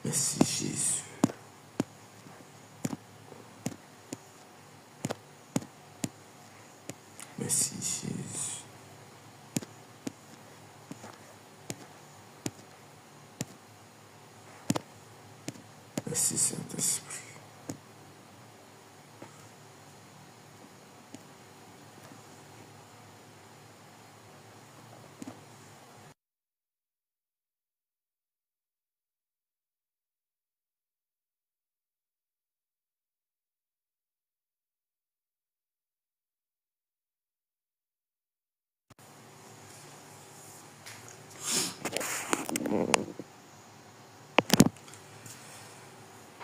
Merci Jésus. Merci Jésus. Merci Saint-Esprit.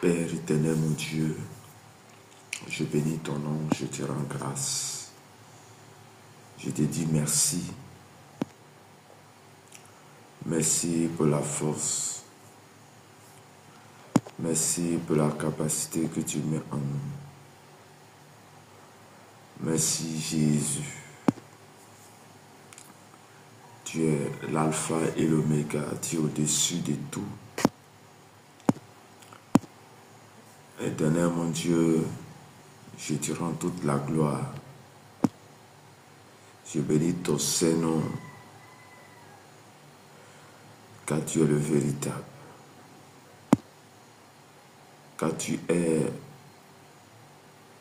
Père éternel, mon Dieu, je bénis ton nom, je te rends grâce. Je te dis merci. Merci pour la force. Merci pour la capacité que tu mets en nous. Merci Jésus. Tu es l'alpha et l'oméga, tu es au-dessus de tout. Éternel mon Dieu, je te rends toute la gloire. Je bénis ton Saint-Nom, car tu es le véritable. Car tu es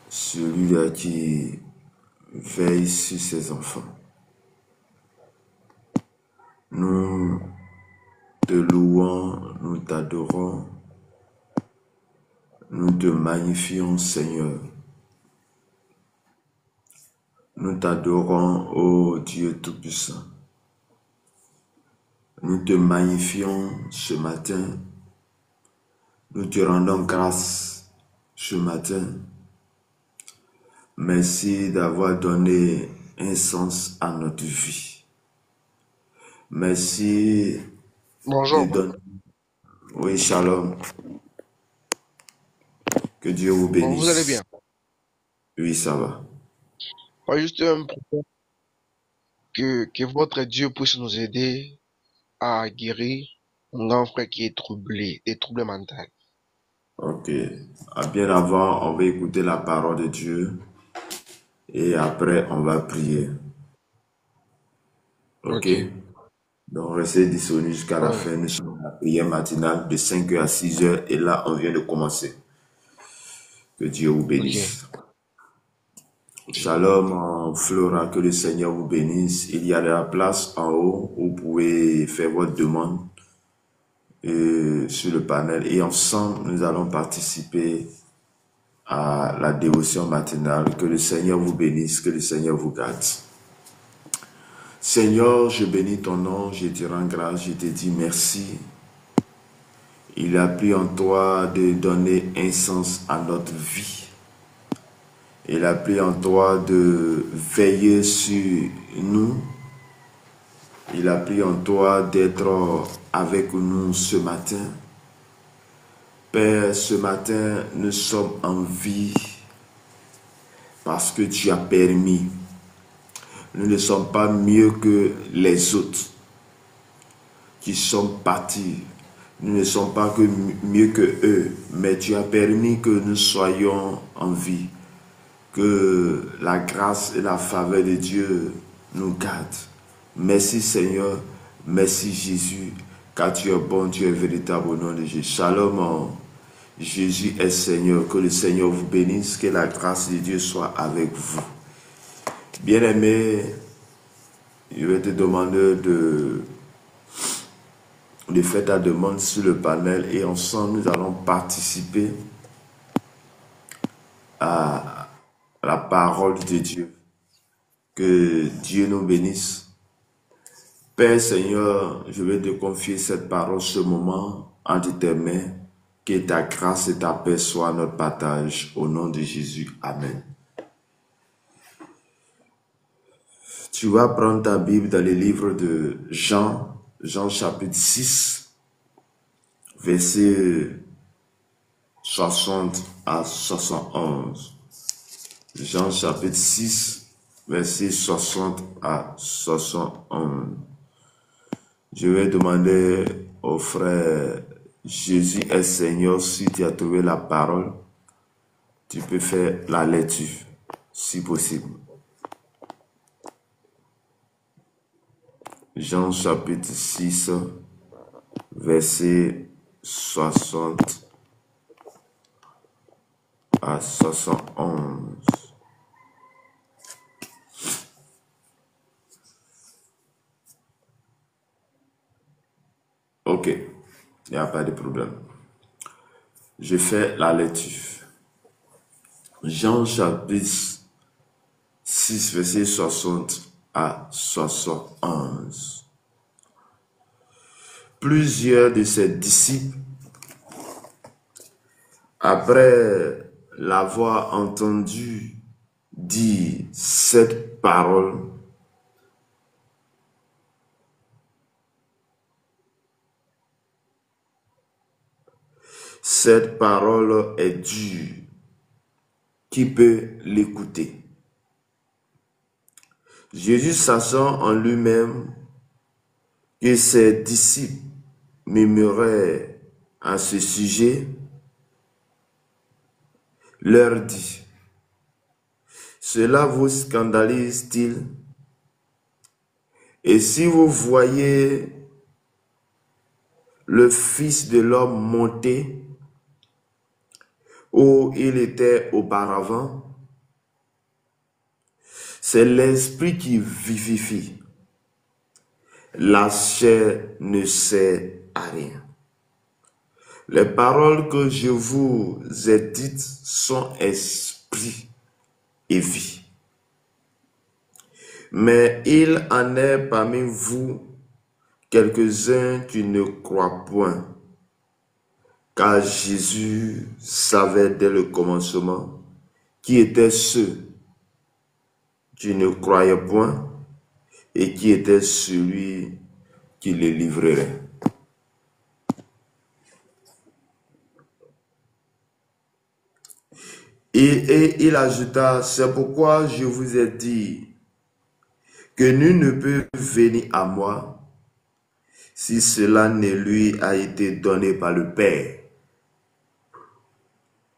celui-là qui veille sur ses enfants. Nous te louons, nous t'adorons, nous te magnifions, Seigneur. Nous t'adorons, ô Dieu Tout-Puissant. Nous te magnifions ce matin. Nous te rendons grâce ce matin. Merci d'avoir donné un sens à notre vie. Merci Bonjour. de donner... Oui, shalom. Que Dieu vous bénisse. Bon, vous allez bien? Oui, ça va. Pas juste un problème que votre Dieu puisse nous aider à guérir un grand frère qui est troublé, des troubles mentaux. Ok. Bien avant, on va écouter la parole de Dieu et après, on va prier. Ok. Donc, restez disponibles jusqu'à la fin. Nous sommes à la prière matinale de 5h à 6h et là, on vient de commencer. Que Dieu vous bénisse. Shalom, Flora, que le Seigneur vous bénisse. Il y a de la place en haut où vous pouvez faire votre demande sur le panel et ensemble, nous allons participer à la dévotion matinale. Que le Seigneur vous bénisse, que le Seigneur vous garde. Seigneur, je bénis ton nom, je te rends grâce, je te dis merci. Il a pris en toi de donner un sens à notre vie. Il a pris en toi de veiller sur nous. Il a pris en toi d'être avec nous ce matin. Père, ce matin, nous sommes en vie parce que tu as permis. Nous ne sommes pas mieux que les autres qui sont partis. Nous ne sommes pas que mieux que eux, mais tu as permis que nous soyons en vie. Que la grâce et la faveur de Dieu nous gardent. Merci Seigneur, merci Jésus, car tu es bon, tu es véritable au nom de Jésus. Shalom, Jésus est Seigneur, que le Seigneur vous bénisse, que la grâce de Dieu soit avec vous. Bien-aimé, je vais te demander de faire ta demande sur le panel et ensemble nous allons participer à la parole de Dieu. Que Dieu nous bénisse. Père Seigneur, je vais te confier cette parole ce moment entre tes mains. Que ta grâce et ta paix soient notre partage. Au nom de Jésus. Amen. Tu vas prendre ta Bible dans le livre de Jean, Jean chapitre 6, verset 60 à 71. Jean chapitre 6, verset 60 à 71. Je vais demander aux frères Jésus est Seigneur, si tu as trouvé la parole, tu peux faire la lecture, si possible. Jean chapitre 6, verset 60 à 71. Ok, il n'y a pas de problème. Je fais la lecture. Jean chapitre 6, verset 60 à 71. Plusieurs de ses disciples, après l'avoir entendu dire cette parole, est dure. Qui peut l'écouter? Jésus, sachant en lui-même que ses disciples murmuraient à ce sujet, leur dit: cela vous scandalise-t-il? Et si vous voyez le Fils de l'homme monter où il était auparavant, c'est l'esprit qui vivifie. La chair ne sert à rien. Les paroles que je vous ai dites sont esprit et vie. Mais il en est parmi vous quelques-uns qui ne croient point, car Jésus savait dès le commencement qui étaient ceux qui ne croyaient point et qui était celui qui les livrerait. Et il ajouta: c'est pourquoi je vous ai dit que nul ne peut venir à moi si cela ne lui a été donné par le Père.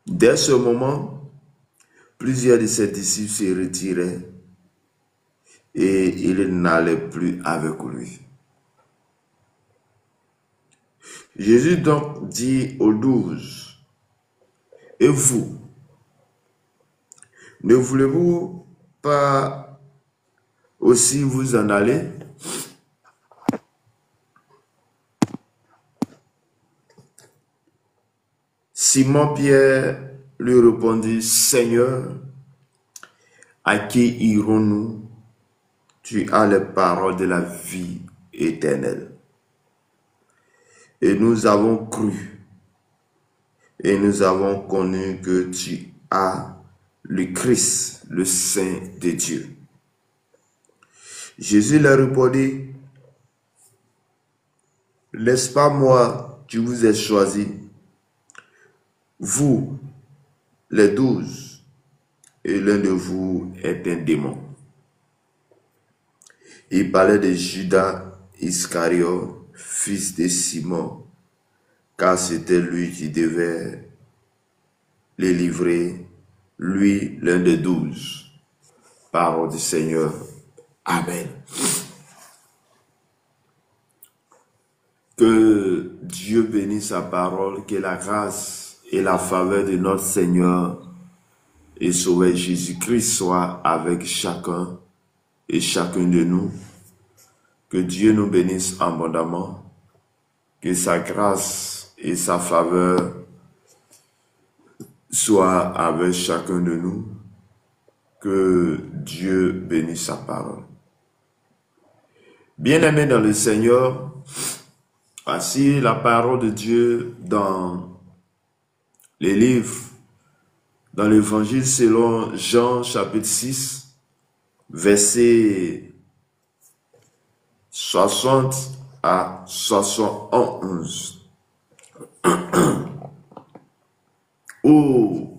Dès ce moment, plusieurs de ses disciples se retiraient et ils n'allaient plus avec lui. Jésus donc dit aux 12, et vous, ne voulez-vous pas aussi vous en aller? Simon-Pierre lui répondit: Seigneur, à qui irons-nous? Tu as les paroles de la vie éternelle. Et nous avons cru, et nous avons connu que tu as le Christ, le Saint de Dieu. Jésus leur répondit: n'est-ce pas moi qui vous ai choisi, vous, les 12, et l'un de vous est un démon. Il parlait de Judas Iscariote, fils de Simon, car c'était lui qui devait les livrer, lui, l'un des 12. Parole du Seigneur. Amen. Que Dieu bénisse sa parole, que la grâce et la faveur de notre Seigneur et Sauveur Jésus-Christ soient avec chacun et chacun de nous. Que Dieu nous bénisse abondamment, que sa grâce et sa faveur soient avec chacun de nous. Que Dieu bénisse sa parole. Bien-aimés dans le Seigneur, voici la parole de Dieu dans les livres, dans l'évangile selon Jean chapitre 6, verset 60 à 71. Où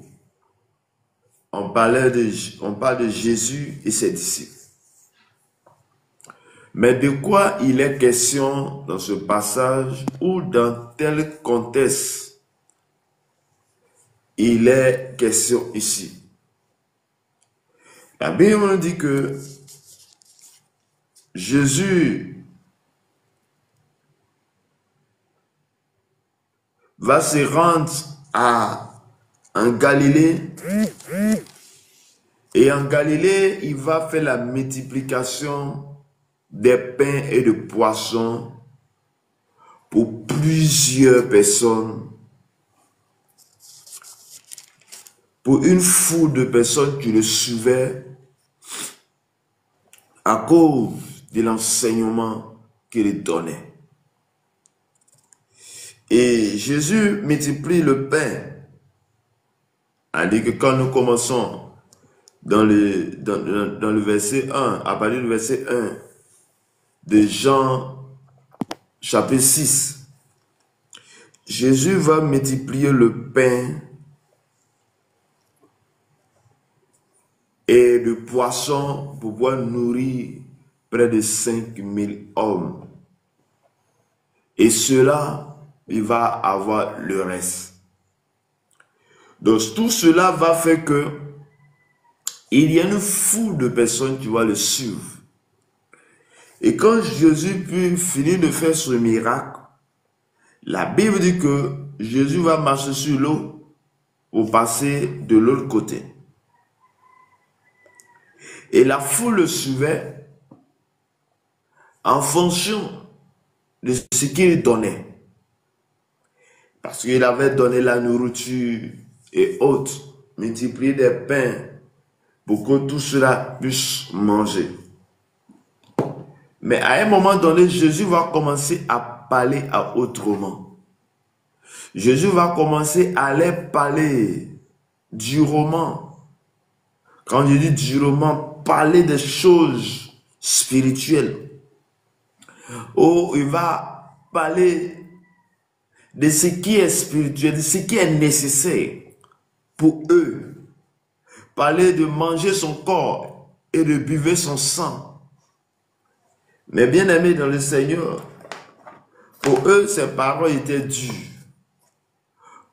on parle de Jésus et ses disciples. Mais de quoi il est question dans ce passage ou dans tel contexte il est question ici? La Bible nous dit que Jésus va se rendre en Galilée, et en Galilée, il va faire la multiplication des pains et de poissons pour plusieurs personnes, pour une foule de personnes qui le suivaient à cause de l'enseignement qu'il donnait. Et Jésus multiplie le pain. On dit que quand nous commençons dans le verset 1, à partir du verset 1 de Jean chapitre 6, Jésus va multiplier le pain et le poisson pour pouvoir nourrir près de 5000 hommes. Et cela, il va avoir le reste. Donc tout cela va faire que il y a une foule de personnes qui vont le suivre. Et quand Jésus puis finir de faire ce miracle, la Bible dit que Jésus va marcher sur l'eau pour passer de l'autre côté. Et la foule le suivait en fonction de ce qu'il donnait. Parce qu'il avait donné la nourriture et autres, multiplié des pains pour que tout cela puisse manger. Mais à un moment donné, Jésus va commencer à parler autrement. Jésus va commencer à leur parler durement. Quand je dis durement, parler des choses spirituelles. Oh, il va parler de ce qui est spirituel, de ce qui est nécessaire pour eux. Parler de manger son corps et de buver son sang. Mais bien aimés dans le Seigneur, pour eux, ces paroles étaient dures.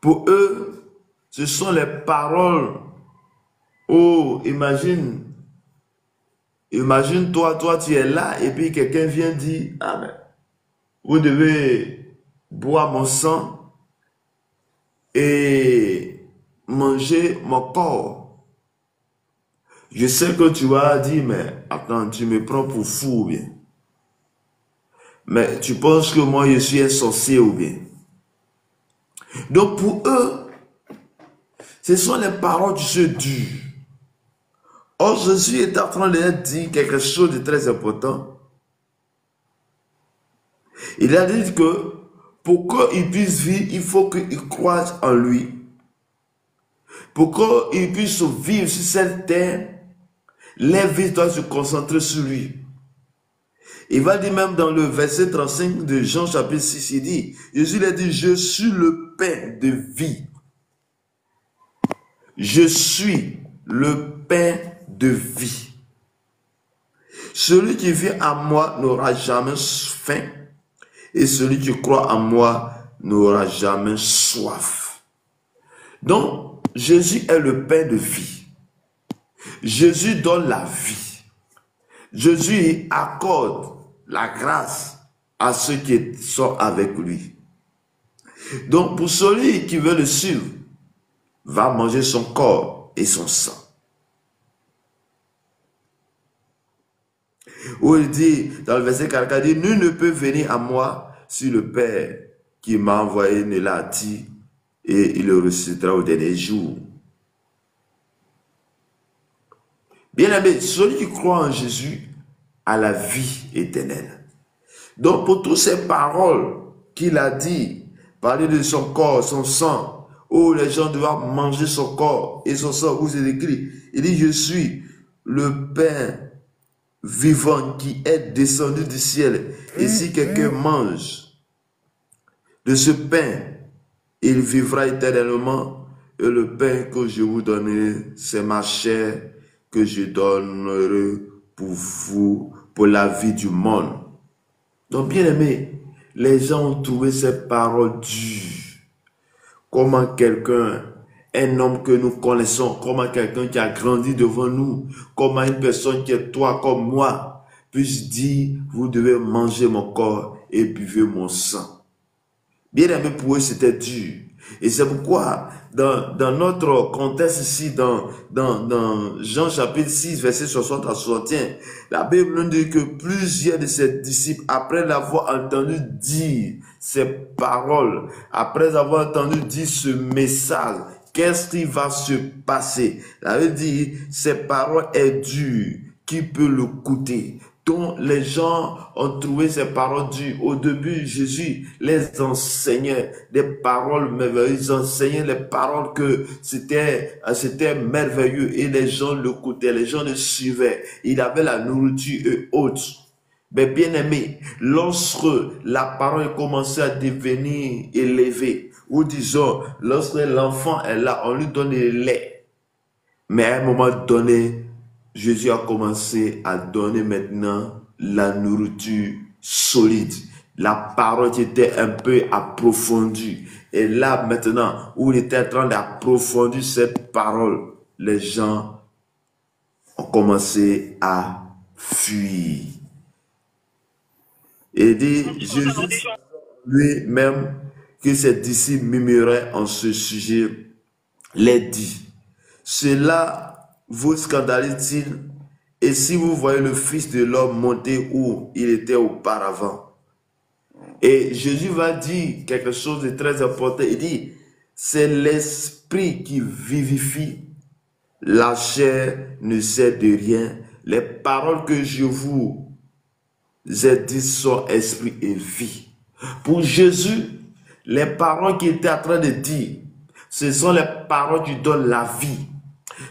Pour eux, ce sont les paroles. Oh, imagine-toi, toi tu es là et puis quelqu'un vient dire, ah mais, vous devez boire mon sang et manger mon corps. Je sais que tu vas dire, mais attends, tu me prends pour fou ou bien? Mais tu penses que moi je suis un sorcier ou bien? Donc pour eux, ce sont les paroles qui se durent. Or Jésus est en train de leur dire quelque chose de très important. Il a dit que pour qu'ils puissent vivre, il faut qu'ils croient en lui. Pour qu'ils puissent vivre sur cette terre, leur vie doit se concentrer sur lui. Il va dire même dans le verset 35 de Jean chapitre 6, il dit, Jésus a dit, je suis le pain de vie. Je suis le pain de vie. Celui qui vient à moi n'aura jamais faim, et celui qui croit en moi n'aura jamais soif. Donc, Jésus est le pain de vie. Jésus donne la vie. Jésus accorde la grâce à ceux qui sont avec lui. Donc, pour celui qui veut le suivre, va manger son corps et son sang. Où il dit, dans le verset 44, il dit, nul ne peut venir à moi si le Père qui m'a envoyé ne l'a dit, et il le ressuscitera au dernier jour. Bien aimé, celui qui croit en Jésus a la vie éternelle. Donc pour toutes ces paroles qu'il a dit, parler de son corps, son sang, où les gens doivent manger son corps et son sang, où c'est écrit, il dit, je suis le pain vivant qui est descendu du ciel. Et si quelqu'un mange de ce pain, il vivra éternellement. Et le pain que je vous donnerai, c'est ma chair que je donnerai pour vous, pour la vie du monde. Donc, bien aimé, les gens ont trouvé ces paroles dures. Comment quelqu'un, un homme que nous connaissons, comment quelqu'un qui a grandi devant nous, comment une personne qui est toi comme moi, puisse dire, vous devez manger mon corps et buvez mon sang. Bien aimé, pour eux, c'était dur. Et c'est pourquoi, dans notre contexte ici, dans Jean chapitre 6, verset 60 à 61, la Bible nous dit que plusieurs de ses disciples, après l'avoir entendu dire ces paroles, après avoir entendu dire ce message, qu'est-ce qui va se passer? La Bible dit, ces paroles est dures, qui peut le coûter? Donc les gens ont trouvé ces paroles dures. Au début, Jésus les enseignait des paroles merveilleuses. Ils enseignaient les paroles que c'était merveilleux et les gens l'écoutaient, les gens le suivaient. Il avait la nourriture et autres. Mais bien aimé, lorsque la parole commençait à devenir élevée, ou disons, lorsque l'enfant est là, on lui donne le lait. Mais à un moment donné, Jésus a commencé à donner maintenant la nourriture solide. La parole était un peu approfondie. Et là, maintenant, où il était en train d'approfondir cette parole, les gens ont commencé à fuir. Et dit, Jésus lui-même, que ses disciples murmuraient en ce sujet, les dit, cela vous scandalise-t-il? Et si vous voyez le Fils de l'homme monter où il était auparavant? Et Jésus va dire quelque chose de très important. Il dit, c'est l'esprit qui vivifie. La chair ne sait de rien. Les paroles que je vous ai dites sont esprit et vie. Pour Jésus, les paroles qu'il était en train de dire, ce sont les paroles qui donnent la vie.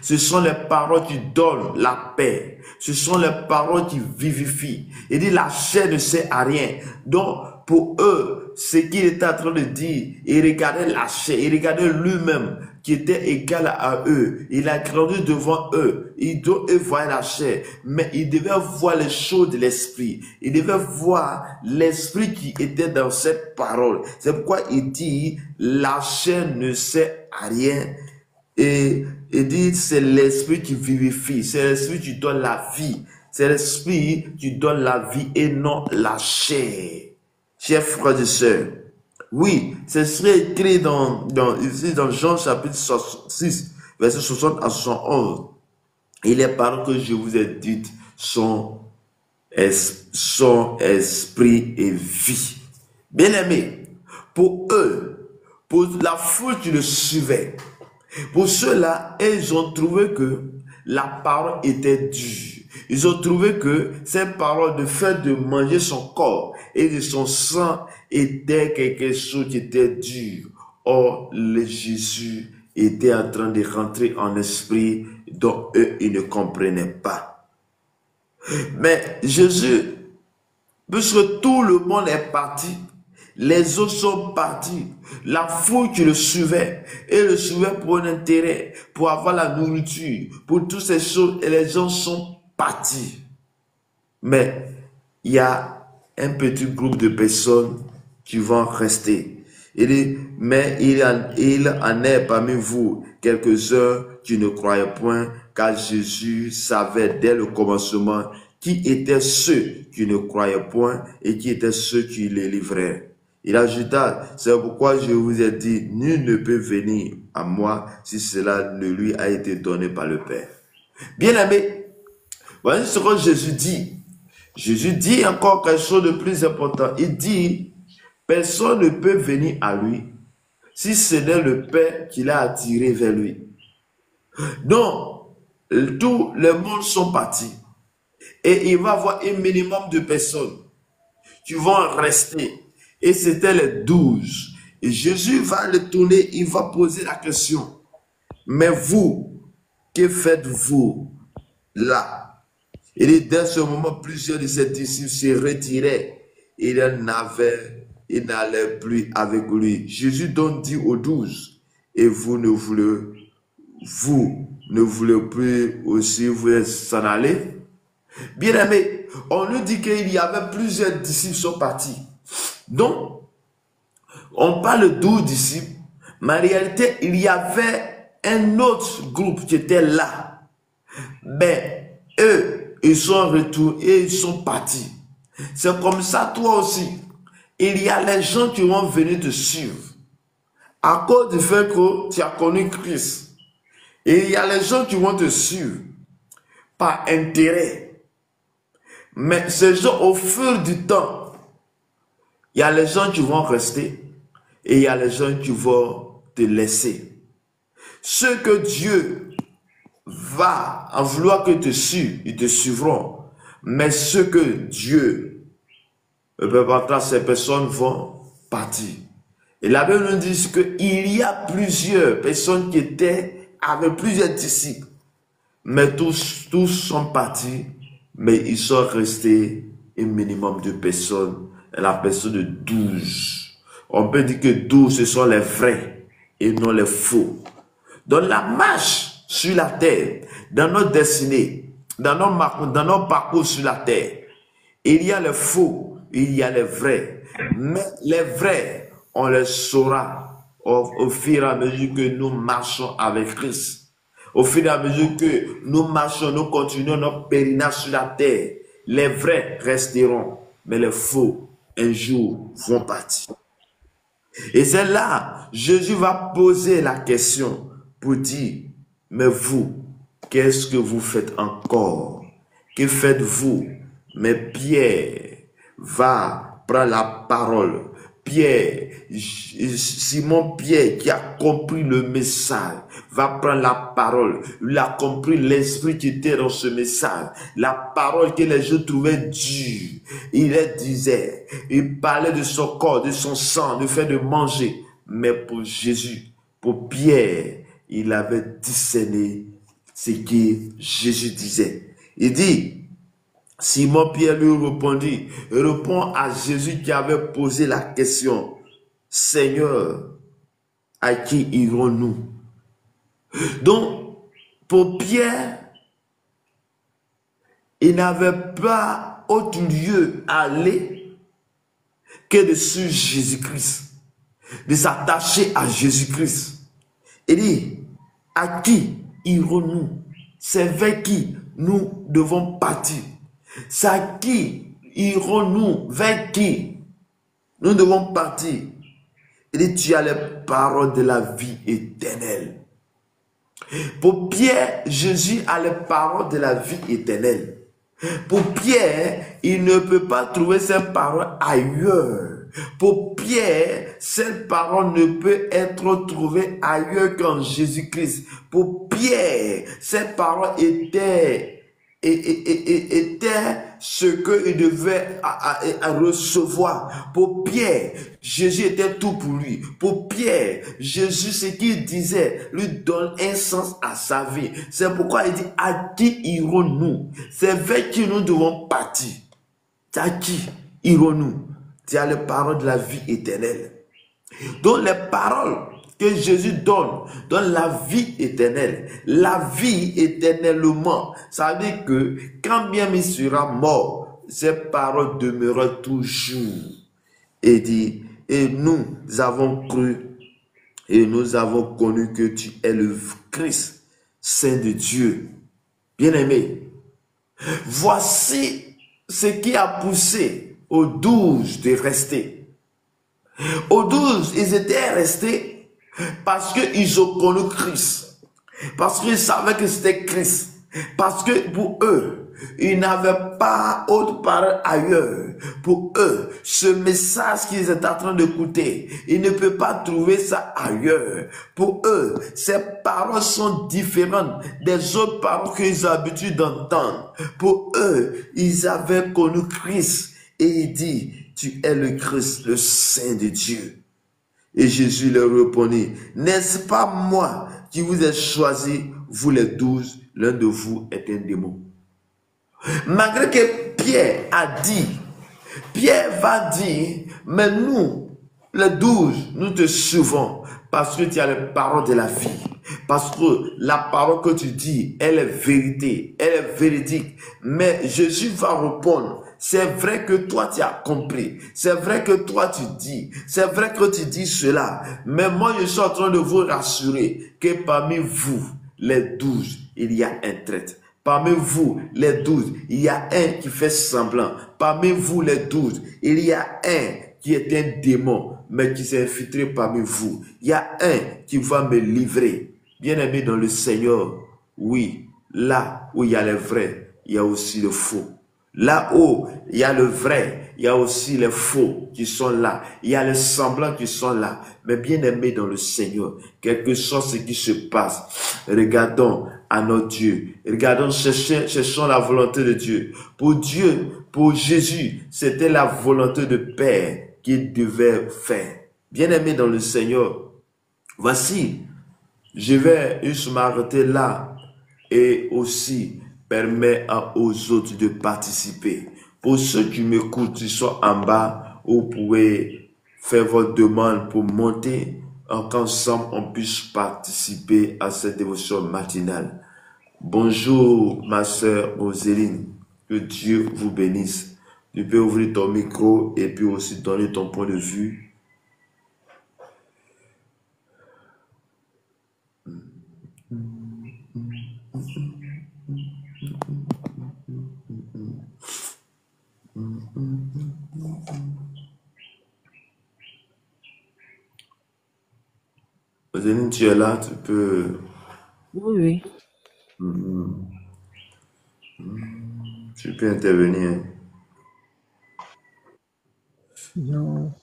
Ce sont les paroles qui donnent la paix. Ce sont les paroles qui vivifient. Il dit la chair ne sert à rien. Donc, pour eux, ce qu'il était en train de dire, il regardait la chair, il regardait lui-même qui était égal à eux. Il a grandi devant eux. Ils voyaient la chair. Mais il devait voir les choses de l'esprit. Il devait voir l'esprit qui était dans cette parole. C'est pourquoi il dit, la chair ne sert à rien. Et il dit, c'est l'esprit qui vivifie, c'est l'esprit qui donne la vie, c'est l'esprit qui donne la vie et non la chair. Chers frères et sœurs, oui, ce serait écrit ici dans Jean chapitre 6, verset 60 à 71. Et les paroles que je vous ai dites sont esprit et vie. Bien aimé, pour eux, pour la foule qui le suivait, pour ceux-là, ils ont trouvé que la parole était dure. Ils ont trouvé que cette parole de fait de manger son corps et de son sang était quelque chose qui était dur. Or, le Jésus était en train de rentrer en esprit dont eux, ils ne comprenaient pas. Mais Jésus, puisque tout le monde est parti, les autres sont partis. La foule qui le suivait, et le suivait pour un intérêt, pour avoir la nourriture, pour toutes ces choses, et les gens sont partis. Mais il y a un petit groupe de personnes qui vont rester. Mais il en est parmi vous quelques-uns qui ne croyaient point, car Jésus savait dès le commencement qui étaient ceux qui ne croyaient point et qui étaient ceux qui les livraient. Il ajouta, c'est pourquoi je vous ai dit, nul ne peut venir à moi si cela ne lui a été donné par le Père. Bien aimé, voyez ce que Jésus dit. Jésus dit encore quelque chose de plus important. Il dit, personne ne peut venir à lui si ce n'est le Père qui l'a attiré vers lui. Donc, tous les mondes sont partis. Et il va y avoir un minimum de personnes qui vont rester. Et c'était les 12. Et Jésus va le tourner, il va poser la question. Mais vous, que faites-vous là? Il dit, dès ce moment, plusieurs de ses disciples se retiraient. Il n'allait plus avec lui. Jésus donc dit aux 12, et vous ne voulez plus aussi vous s'en aller? Bien aimé, on nous dit qu'il y avait plusieurs disciples qui sont partis. Donc, on parle de 12 disciples, mais en réalité, il y avait un autre groupe qui était là. Mais eux, ils sont retournés et ils sont partis. C'est comme ça, toi aussi. Il y a les gens qui vont venir te suivre à cause du fait que tu as connu Christ. Et il y a les gens qui vont te suivre par intérêt. Mais ces gens, au fur du temps, il y a les gens qui vont rester et il y a les gens qui vont te laisser. Ceux que Dieu va en vouloir que te suivent, ils te suivront. Mais ceux que Dieu ne peut pas faire, ces personnes vont partir. Et la Bible nous dit qu'il y a plusieurs personnes qui étaient avec plusieurs disciples. Mais tous sont partis, mais ils sont restés un minimum de personnes. La personne de 12. On peut dire que 12, ce sont les vrais et non les faux. Dans la marche sur la terre, dans notre destinée, dans nos parcours sur la terre, il y a les faux, il y a les vrais. Mais les vrais, on les saura au fur et à mesure que nous marchons avec Christ. Au fur et à mesure que nous marchons, nous continuons notre pèlerinage sur la terre. Les vrais resteront, mais les faux, un jour, vont partir. Et c'est là, Jésus va poser la question pour dire, mais vous, qu'est-ce que vous faites encore? Que faites-vous? Mais Pierre va prendre la parole. Simon Pierre qui a compris le message va prendre la parole. Il a compris l'esprit qui était dans ce message. La parole que les gens trouvaient dure. Il disait, il parlait de son corps, de son sang, de faire de manger. Mais pour Jésus, pour Pierre, il avait discerné ce que Jésus disait. Il dit, Simon Pierre lui répondit, répond à Jésus qui avait posé la question, Seigneur, à qui irons-nous? Donc, pour Pierre, il n'avait pas autre lieu à aller que de suivre Jésus-Christ, de s'attacher à Jésus-Christ. Il dit, à qui irons-nous? C'est vers qui nous devons partir. C'est à qui irons-nous? Vers qui nous devons partir? Il dit, tu as les paroles de la vie éternelle. Pour Pierre, Jésus a les paroles de la vie éternelle. Pour Pierre, il ne peut pas trouver ces paroles ailleurs. Pour Pierre, cette parole ne peut être trouvée ailleurs qu'en Jésus-Christ. Pour Pierre, cette parole était ce qu'il devait recevoir. Pour Pierre, Jésus était tout pour lui. Pour Pierre, Jésus, ce qu'il disait, lui donne un sens à sa vie. C'est pourquoi il dit, à qui irons-nous? C'est vers qui nous devons partir. À qui irons-nous? C'est à les paroles de la vie éternelle. Donc les paroles que Jésus donne la vie éternelle. La vie éternellement. Ça veut dire que quand bien il sera mort, ces paroles demeurent toujours. Et dit, et nous avons cru et nous avons connu que tu es le Christ, Saint de Dieu. Bien-aimé, voici ce qui a poussé aux 12 de rester. Aux 12, ils étaient restés parce qu'ils ont connu Christ. Parce qu'ils savaient que c'était Christ. Parce que pour eux, ils n'avaient pas autre parole ailleurs. Pour eux, ce message qu'ils étaient en train d'écouter, ils ne peuvent pas trouver ça ailleurs. Pour eux, ces paroles sont différentes des autres paroles qu'ils ont l'habitude d'entendre. Pour eux, ils avaient connu Christ. Et il dit, tu es le Christ, le Saint de Dieu. Et Jésus leur répondit, n'est-ce pas moi qui vous ai choisi, vous les 12, l'un de vous est un démon. Malgré que Pierre a dit, Pierre va dire, mais nous, les 12, nous te suivons parce que tu as les paroles de la vie. Parce que la parole que tu dis, elle est vérité, elle est véridique. Mais Jésus va répondre, c'est vrai que toi tu as compris, c'est vrai que toi tu dis, c'est vrai que tu dis cela. Mais moi je suis en train de vous rassurer que parmi vous, les 12, il y a un traître. Parmi vous, les 12, il y a un qui fait semblant. Parmi vous, les 12, il y a un qui est un démon, mais qui s'est infiltré parmi vous. Il y a un qui va me livrer. Bien-aimé dans le Seigneur, oui, là où il y a les vrais, il y a aussi le faux. Là où il y a le vrai, il y a aussi les faux qui sont là. Il y a les semblants qui sont là. Mais bien aimé dans le Seigneur, quel que soit ce qui se passe, regardons à notre Dieu. Regardons, cherchons la volonté de Dieu. Pour Dieu, pour Jésus, c'était la volonté de Père qu'il devait faire. Bien aimé dans le Seigneur, voici, je vais juste m'arrêter là et aussi permettre aux autres de participer. Pour ceux qui m'écoutent, qui sont en bas, vous pouvez faire votre demande pour monter, qu'ensemble on puisse participer à cette dévotion matinale. Bonjour ma sœur Roséline, que Dieu vous bénisse. Tu peux ouvrir ton micro et puis aussi donner ton point de vue. Roséline, tu es là, tu peux... Oui, Tu peux intervenir. non.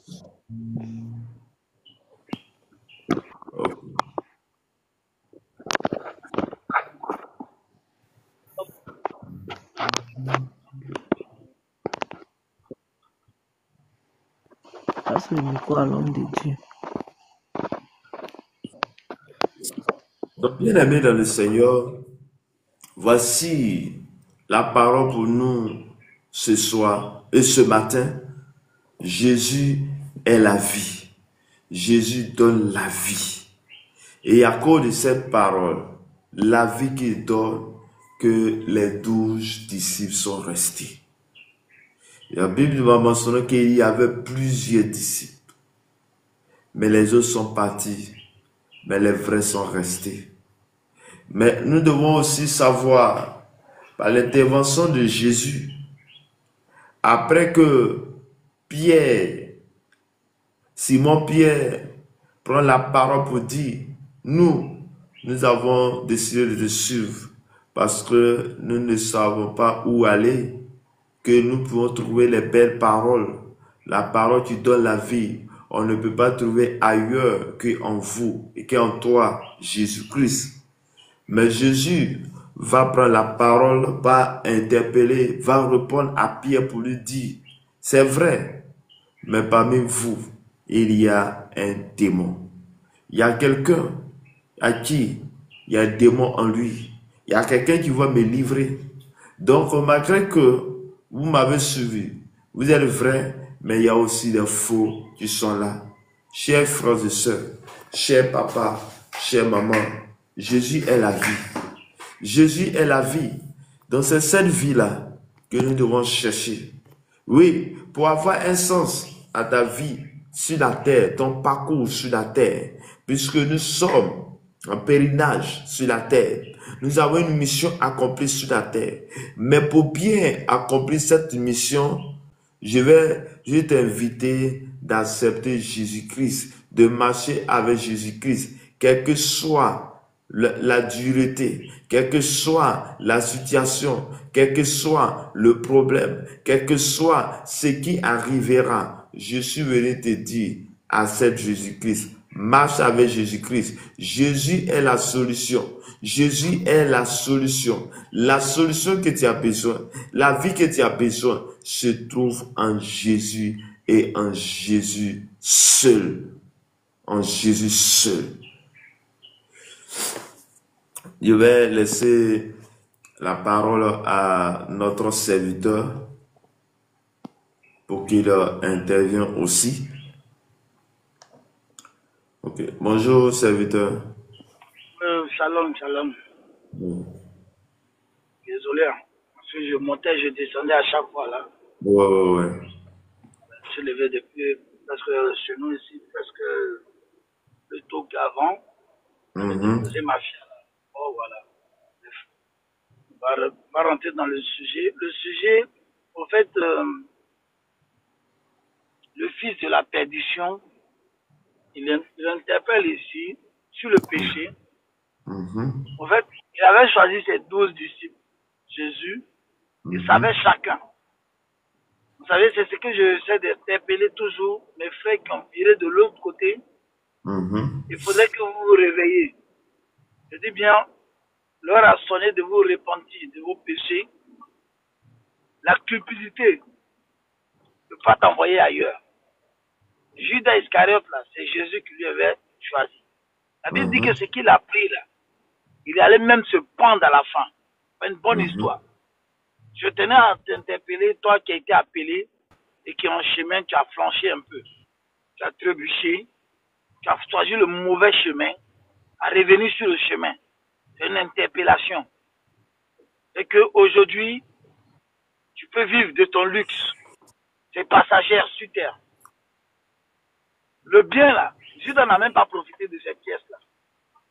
Passe le micro à l'homme de Dieu. Donc, bien aimé dans le Seigneur, voici la parole pour nous ce soir et ce matin. Jésus est la vie. Jésus donne la vie. Et à cause de cette parole, la vie qu'il donne, que les 12 disciples sont restés. La Bible va mentionner qu'il y avait plusieurs disciples. Mais les autres sont partis. Mais les vrais sont restés. Mais nous devons aussi savoir, par l'intervention de Jésus, après que Pierre, Simon Pierre, prend la parole pour dire, nous avons décidé de te suivre parce que nous ne savons pas où aller, que nous pouvons trouver les belles paroles, la parole qui donne la vie. On ne peut pas trouver ailleurs qu'en vous et qu'en toi, Jésus-Christ. Mais Jésus va prendre la parole, va interpeller, va répondre à Pierre pour lui dire, c'est vrai, mais parmi vous, il y a un démon. Il y a quelqu'un à qui il y a un démon en lui. Il y a quelqu'un qui va me livrer. Donc, malgré que vous m'avez suivi, vous êtes vrai, mais il y a aussi des faux qui sont là. Chers frères et sœurs, chers papas, chers mamans, Jésus est la vie. Jésus est la vie. Donc c'est cette vie-là que nous devons chercher. Oui, pour avoir un sens à ta vie sur la terre, ton parcours sur la terre, puisque nous sommes en pèlerinage sur la terre. Nous avons une mission accomplie sur la terre. Mais pour bien accomplir cette mission, je vais t'inviter d'accepter Jésus-Christ, de marcher avec Jésus-Christ, quelle que soit la dureté, quelle que soit la situation, quel que soit le problème, quel que soit ce qui arrivera. Je suis venu te dire, accepte Jésus-Christ, marche avec Jésus-Christ. Jésus est la solution. Jésus est la solution. La solution que tu as besoin, la vie que tu as besoin, se trouve en Jésus et en Jésus seul. En Jésus seul. Je vais laisser la parole à notre serviteur pour qu'il intervienne aussi. Ok. Bonjour, serviteur. Shalom, shalom. Désolé, hein, parce que je montais, je descendais à chaque fois là. Ouais. Je suis levé depuis, parce que chez nous ici, presque le taux qu'avant, j'ai déposé ma fille. Oh voilà. On va rentrer dans le sujet. Le sujet, en fait, le fils de la perdition, il interpelle ici sur le péché. En fait, il avait choisi ses 12 disciples. Jésus, il savait chacun. Vous savez, c'est ce que j'essaie d'interpeller toujours mes frères qui ont viré de l'autre côté. Il faudrait que vous vous réveillez. Je dis bien, l'heure a sonné de vous repentir de vos péchés. La cupidité ne peut pas t'envoyer ailleurs. Judas Iscariote, là, c'est Jésus qui lui avait choisi. La Bible dit que ce qu'il a pris, là, il allait même se pendre à la fin. C'est une bonne histoire. Je tenais à t'interpeller, toi qui as été appelé et qui en chemin, tu as flanché un peu. Tu as trébuché, tu as choisi le mauvais chemin, à revenir sur le chemin. C'est une interpellation. C'est qu'aujourd'hui, tu peux vivre de ton luxe. C'est passagère sur terre. Le bien là, Judas n'a même pas profité de ces pièces-là.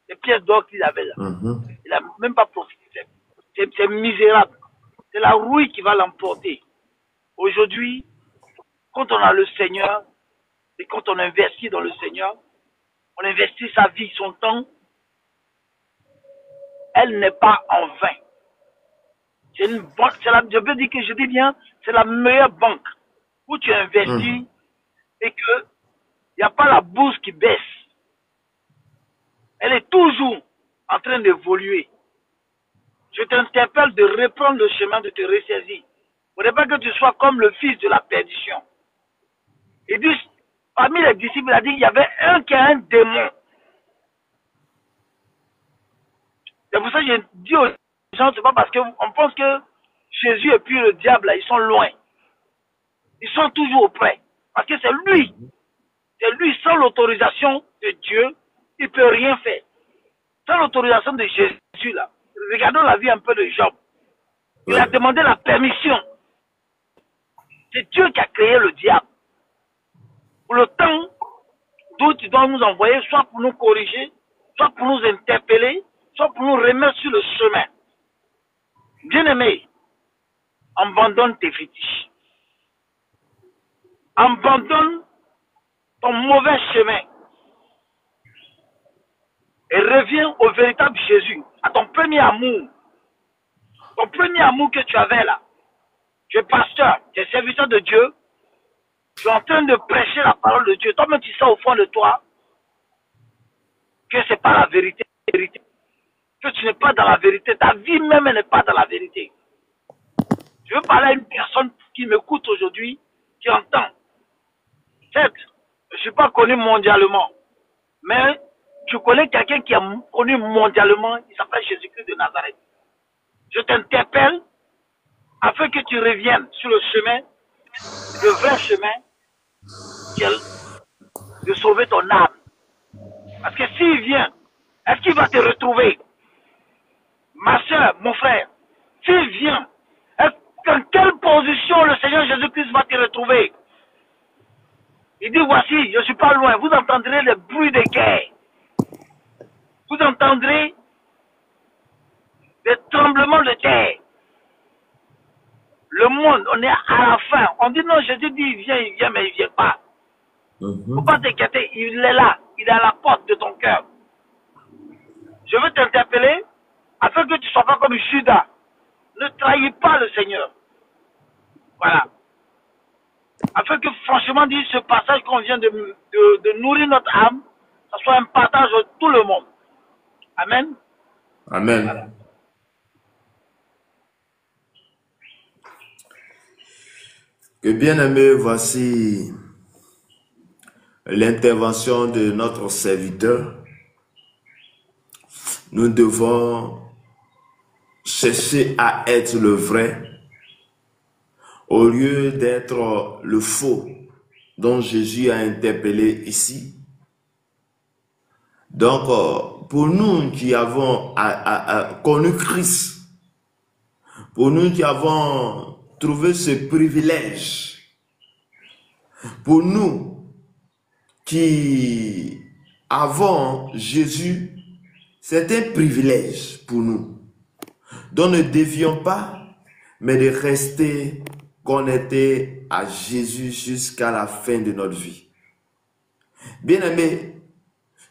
Les pièces d'or qu'il avait là. Il n'a même pas profité. C'est misérable. C'est la rouille qui va l'emporter. Aujourd'hui, quand on a le Seigneur, et quand on investit dans le Seigneur, on investit sa vie, son temps, elle n'est pas en vain. C'est une banque, je veux dire que je dis bien, c'est la meilleure banque où tu investis et que il n'y a pas la bourse qui baisse. Elle est toujours en train d'évoluer. Je t'interpelle de reprendre le chemin, de te ressaisir. Il ne faudrait pas que tu sois comme le fils de la perdition. Il dit, parmi les disciples, il a dit qu'il y avait un qui a un démon. C'est pour ça que je dis aux gens, c'est pas parce qu'on pense que Jésus et puis le diable, là, ils sont loin. Ils sont toujours auprès. Parce que c'est lui, sans l'autorisation de Dieu, il ne peut rien faire. Sans l'autorisation de Jésus, là, regardons la vie un peu de Job. Il a demandé la permission. C'est Dieu qui a créé le diable. Pour le temps d'où tu dois nous envoyer, soit pour nous corriger, soit pour nous interpeller, soit pour nous remettre sur le chemin. Bien-aimé, abandonne tes fétiches. Abandonne ton mauvais chemin. Et reviens au véritable Jésus, à ton premier amour. Ton premier amour que tu avais là. Tu es pasteur, tu es serviteur de Dieu. Tu es en train de prêcher la parole de Dieu. Toi-même, tu sais au fond de toi que ce n'est pas la vérité. Que tu n'es pas dans la vérité. Ta vie même n'est pas dans la vérité. Je veux parler à une personne qui m'écoute aujourd'hui, qui entend. Certes, je ne suis pas connu mondialement. Mais tu connais quelqu'un qui est connu mondialement. Il s'appelle Jésus-Christ de Nazareth. Je t'interpelle afin que tu reviennes sur le chemin, le vrai chemin, qui est de sauver ton âme. Parce que s'il vient, est-ce qu'il va te retrouver? Ma soeur, mon frère, s'il vient, dans quelle position le Seigneur Jésus-Christ va te retrouver? Il dit, voici, je ne suis pas loin, vous entendrez le bruit des guerres. Vous entendrez des tremblements de terre. Le monde, on est à la fin. On dit non, Jésus dit, il vient, mais il ne vient pas. Il ne faut pas t'inquiéter, il est là, il est à la porte de ton cœur. Je veux t'interpeller afin que tu ne sois pas comme Judas. Ne trahis pas le Seigneur. Voilà. Afin que franchement, dit ce passage qu'on vient de nourrir notre âme, ça soit un partage de tout le monde. Amen. Amen. Voilà. Que bien-aimé, voici l'intervention de notre serviteur. Nous devons chercher à être le vrai au lieu d'être le faux dont Jésus a interpellé ici. Donc, pour nous qui avons connu Christ, pour nous qui avons trouvé ce privilège, pour nous qui avons Jésus, c'est un privilège pour nous. Donc ne dévions pas, mais de rester connectés à Jésus jusqu'à la fin de notre vie. Bien-aimé,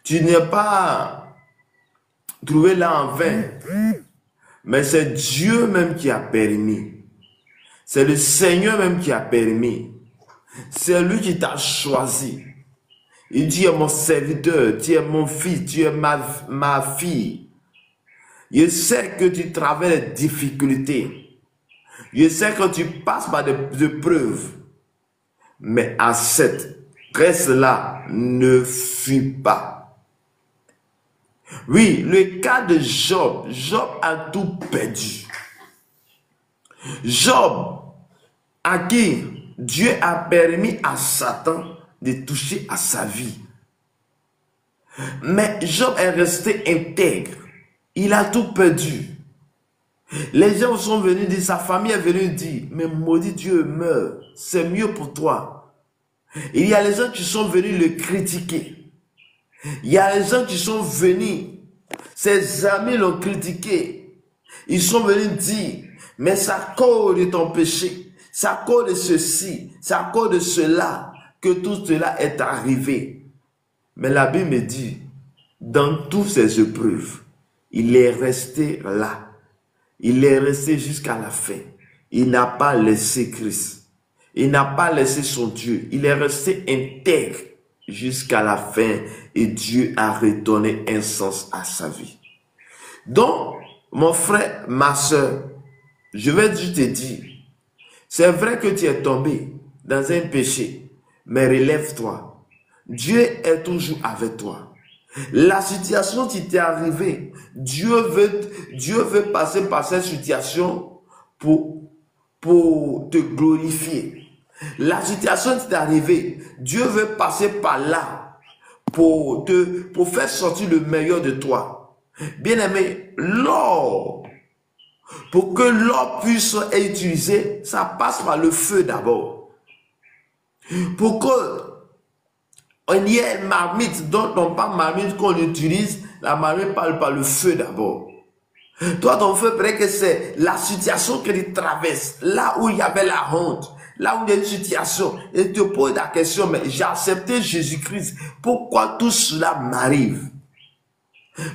tu n'es pas trouvé là en vain, mais c'est Dieu même qui a permis. C'est le Seigneur même qui a permis. C'est lui qui t'a choisi. Il dit, tu es mon serviteur, tu es mon fils, tu es ma fille. Je sais que tu traverses des difficultés. Je sais que tu passes par des épreuves. Mais à cette reste-là, ne fuis pas. Oui, le cas de Job, Job a tout perdu. Job, à qui Dieu a permis à Satan de toucher à sa vie. Mais Job est resté intègre. Il a tout perdu. Les gens sont venus dire, sa famille est venue dire, mais maudit Dieu meurt, c'est mieux pour toi. Il y a les gens qui sont venus le critiquer. Il y a les gens qui sont venus, ses amis l'ont critiqué. Ils sont venus dire, mais c'est à cause de ton péché, c'est à cause de ceci, c'est à cause de cela que tout cela est arrivé. Mais la Bible me dit, dans toutes ces épreuves, il est resté là. Il est resté jusqu'à la fin. Il n'a pas laissé Christ. Il n'a pas laissé son Dieu. Il est resté intègre jusqu'à la fin. Et Dieu a redonné un sens à sa vie. Donc, mon frère, ma soeur, je vais juste te dire, c'est vrai que tu es tombé dans un péché, mais relève-toi. Dieu est toujours avec toi. La situation qui t'est arrivée, Dieu veut passer par cette situation pour te glorifier. La situation qui t'est arrivée, Dieu veut passer par là pour faire sortir le meilleur de toi. Bien-aimé, l'or, pour que l'or puisse être utilisé, ça passe par le feu d'abord. Pour que on y a une marmite, dont on parle marmite qu'on utilise, la marmite parle par le feu d'abord. Toi, ton feu, peut-être que c'est la situation que tu traverses, là où il y avait la honte, là où il y a une situation, et tu te poses la question, mais j'ai accepté Jésus-Christ, pourquoi tout cela m'arrive?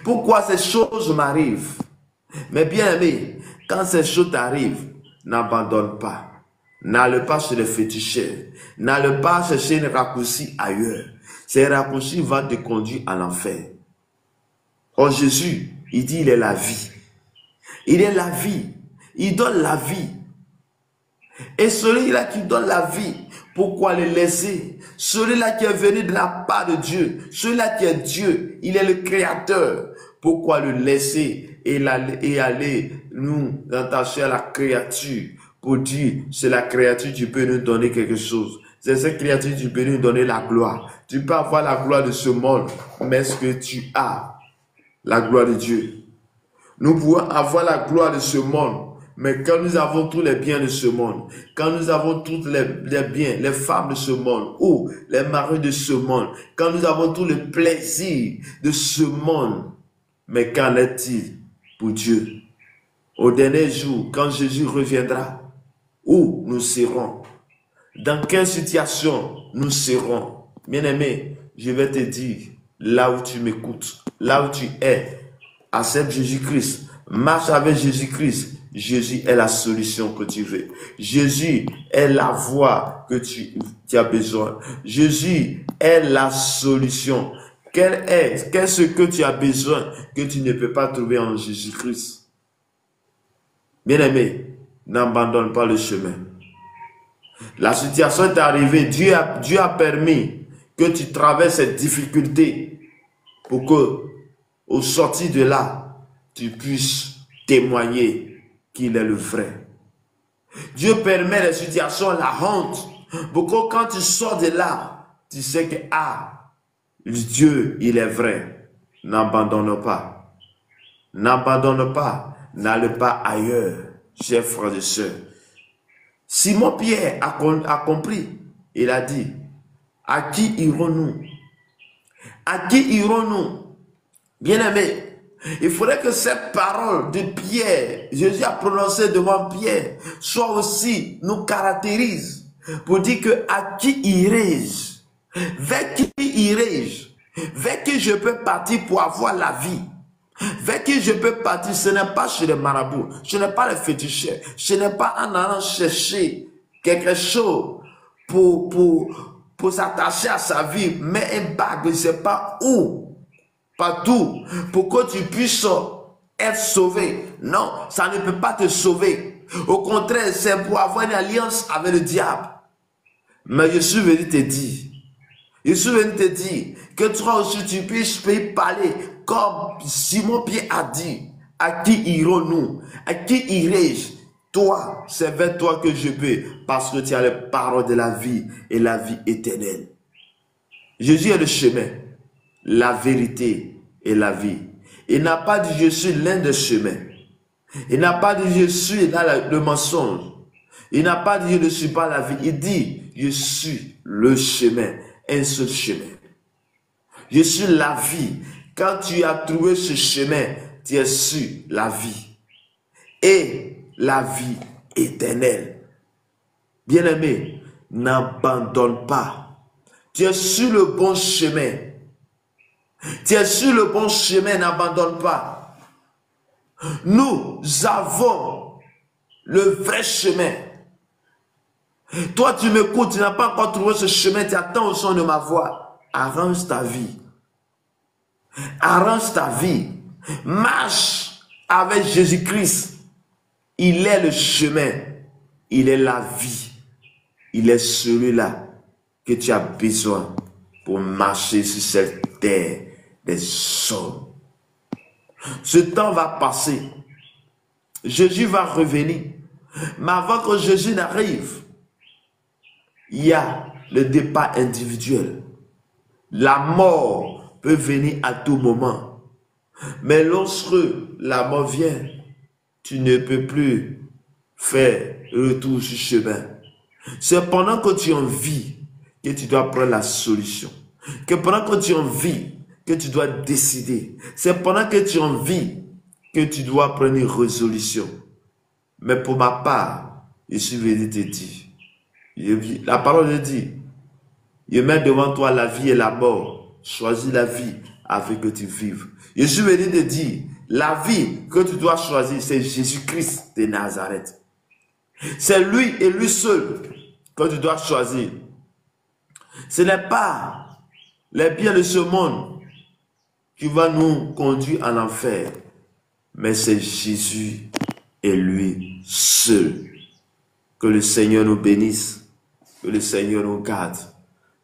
Pourquoi ces choses m'arrivent? Mais bien aimé, quand ces choses t'arrivent, n'abandonne pas. N'allez pas chez les féticheurs. N'allez pas chercher une raccourci ailleurs. Ces raccourcis vont te conduire à l'enfer. Oh Jésus, il dit il est la vie. Il est la vie. Il donne la vie. Et celui-là qui donne la vie, pourquoi le laisser? Celui-là qui est venu de la part de Dieu, celui-là qui est Dieu, il est le créateur. Pourquoi le laisser et aller nous attacher à la créature pour dire, c'est la créature qui peut nous donner quelque chose. C'est cette créature qui peut nous donner la gloire. Tu peux avoir la gloire de ce monde, mais est-ce que tu as la gloire de Dieu? Nous pouvons avoir la gloire de ce monde, mais quand nous avons tous les biens de ce monde, quand nous avons tous les biens, les femmes de ce monde, ou les maris de ce monde, quand nous avons tous les plaisirs de ce monde, mais qu'en est-il pour Dieu? Au dernier jour, quand Jésus reviendra, où nous serons? Dans quelle situation nous serons? Bien-aimé, je vais te dire, là où tu m'écoutes, là où tu es, accepte Jésus-Christ, marche avec Jésus-Christ. Jésus est la solution que tu veux. Jésus est la voie que tu as besoin. Jésus est la solution. Qu'est-ce que tu as besoin que tu ne peux pas trouver en Jésus-Christ? Bien-aimé, n'abandonne pas le chemin. La situation est arrivée. Dieu a permis que tu traverses cette difficulté pour que, au sortir de là, tu puisses témoigner qu'il est le vrai. Dieu permet les situations, la honte, pour que quand tu sors de là, tu sais que, Dieu, il est vrai. N'abandonne pas. N'abandonne pas. N'allez pas ailleurs, chers frères et sœurs. Simon-Pierre a compris. Il a dit, à qui irons-nous? À qui irons-nous? Bien-aimés, il faudrait que cette parole de Pierre, Jésus a prononcé devant Pierre, soit aussi nous caractérise pour dire que à qui irai-je? Vers qui irai-je? Vers qui je peux partir pour avoir la vie? Vers qui je peux partir? Ce n'est pas chez les marabouts, ce n'est pas les féticheurs, ce n'est pas en allant chercher quelque chose pour s'attacher à sa vie, mais un bague, je ne sais pas où, partout, pour que tu puisses être sauvé. Non, ça ne peut pas te sauver. Au contraire, c'est pour avoir une alliance avec le diable. Mais je suis venu te dire, que toi aussi tu puisses parler comme Simon-Pierre a dit. À qui irons-nous? À qui irai-je? Toi, c'est vers toi que je peux, parce que tu as les paroles de la vie et la vie éternelle. Jésus est le chemin, la vérité et la vie. Il n'a pas dit je suis l'un des chemins. Il n'a pas dit je suis dans le mensonge. Il n'a pas dit je ne suis pas la vie. Il dit je suis le chemin, un seul chemin. Je suis la vie. Quand tu as trouvé ce chemin, tu as su la vie. Et la vie éternelle. Bien-aimé, n'abandonne pas. Tu es sur le bon chemin. Tu es sur le bon chemin, n'abandonne pas. Nous avons le vrai chemin. Toi, tu m'écoutes, tu n'as pas encore trouvé ce chemin, tu attends au son de ma voix. Arrange ta vie. Arrange ta vie. Marche avec Jésus-Christ. Il est le chemin. Il est la vie. Il est celui-là que tu as besoin pour marcher sur cette terre des hommes. Ce temps va passer. Jésus va revenir. Mais avant que Jésus n'arrive, il y a le départ individuel. La mort peut venir à tout moment. Mais lorsque la mort vient, tu ne peux plus faire retour sur chemin. C'est pendant que tu es en vie que tu dois prendre la solution. Que pendant que tu es en vie, que tu dois décider. C'est pendant que tu es en vie que tu dois prendre une résolution. Mais pour ma part, je suis venu te dire, la parole dit, je mets devant toi la vie et la mort. Choisis la vie afin que tu vives. Je suis venu te dire, la vie que tu dois choisir, c'est Jésus-Christ de Nazareth. C'est lui et lui seul que tu dois choisir. Ce n'est pas les biens de ce monde qui va nous conduire en enfer, mais c'est Jésus et lui seul. Que le Seigneur nous bénisse, que le Seigneur nous garde,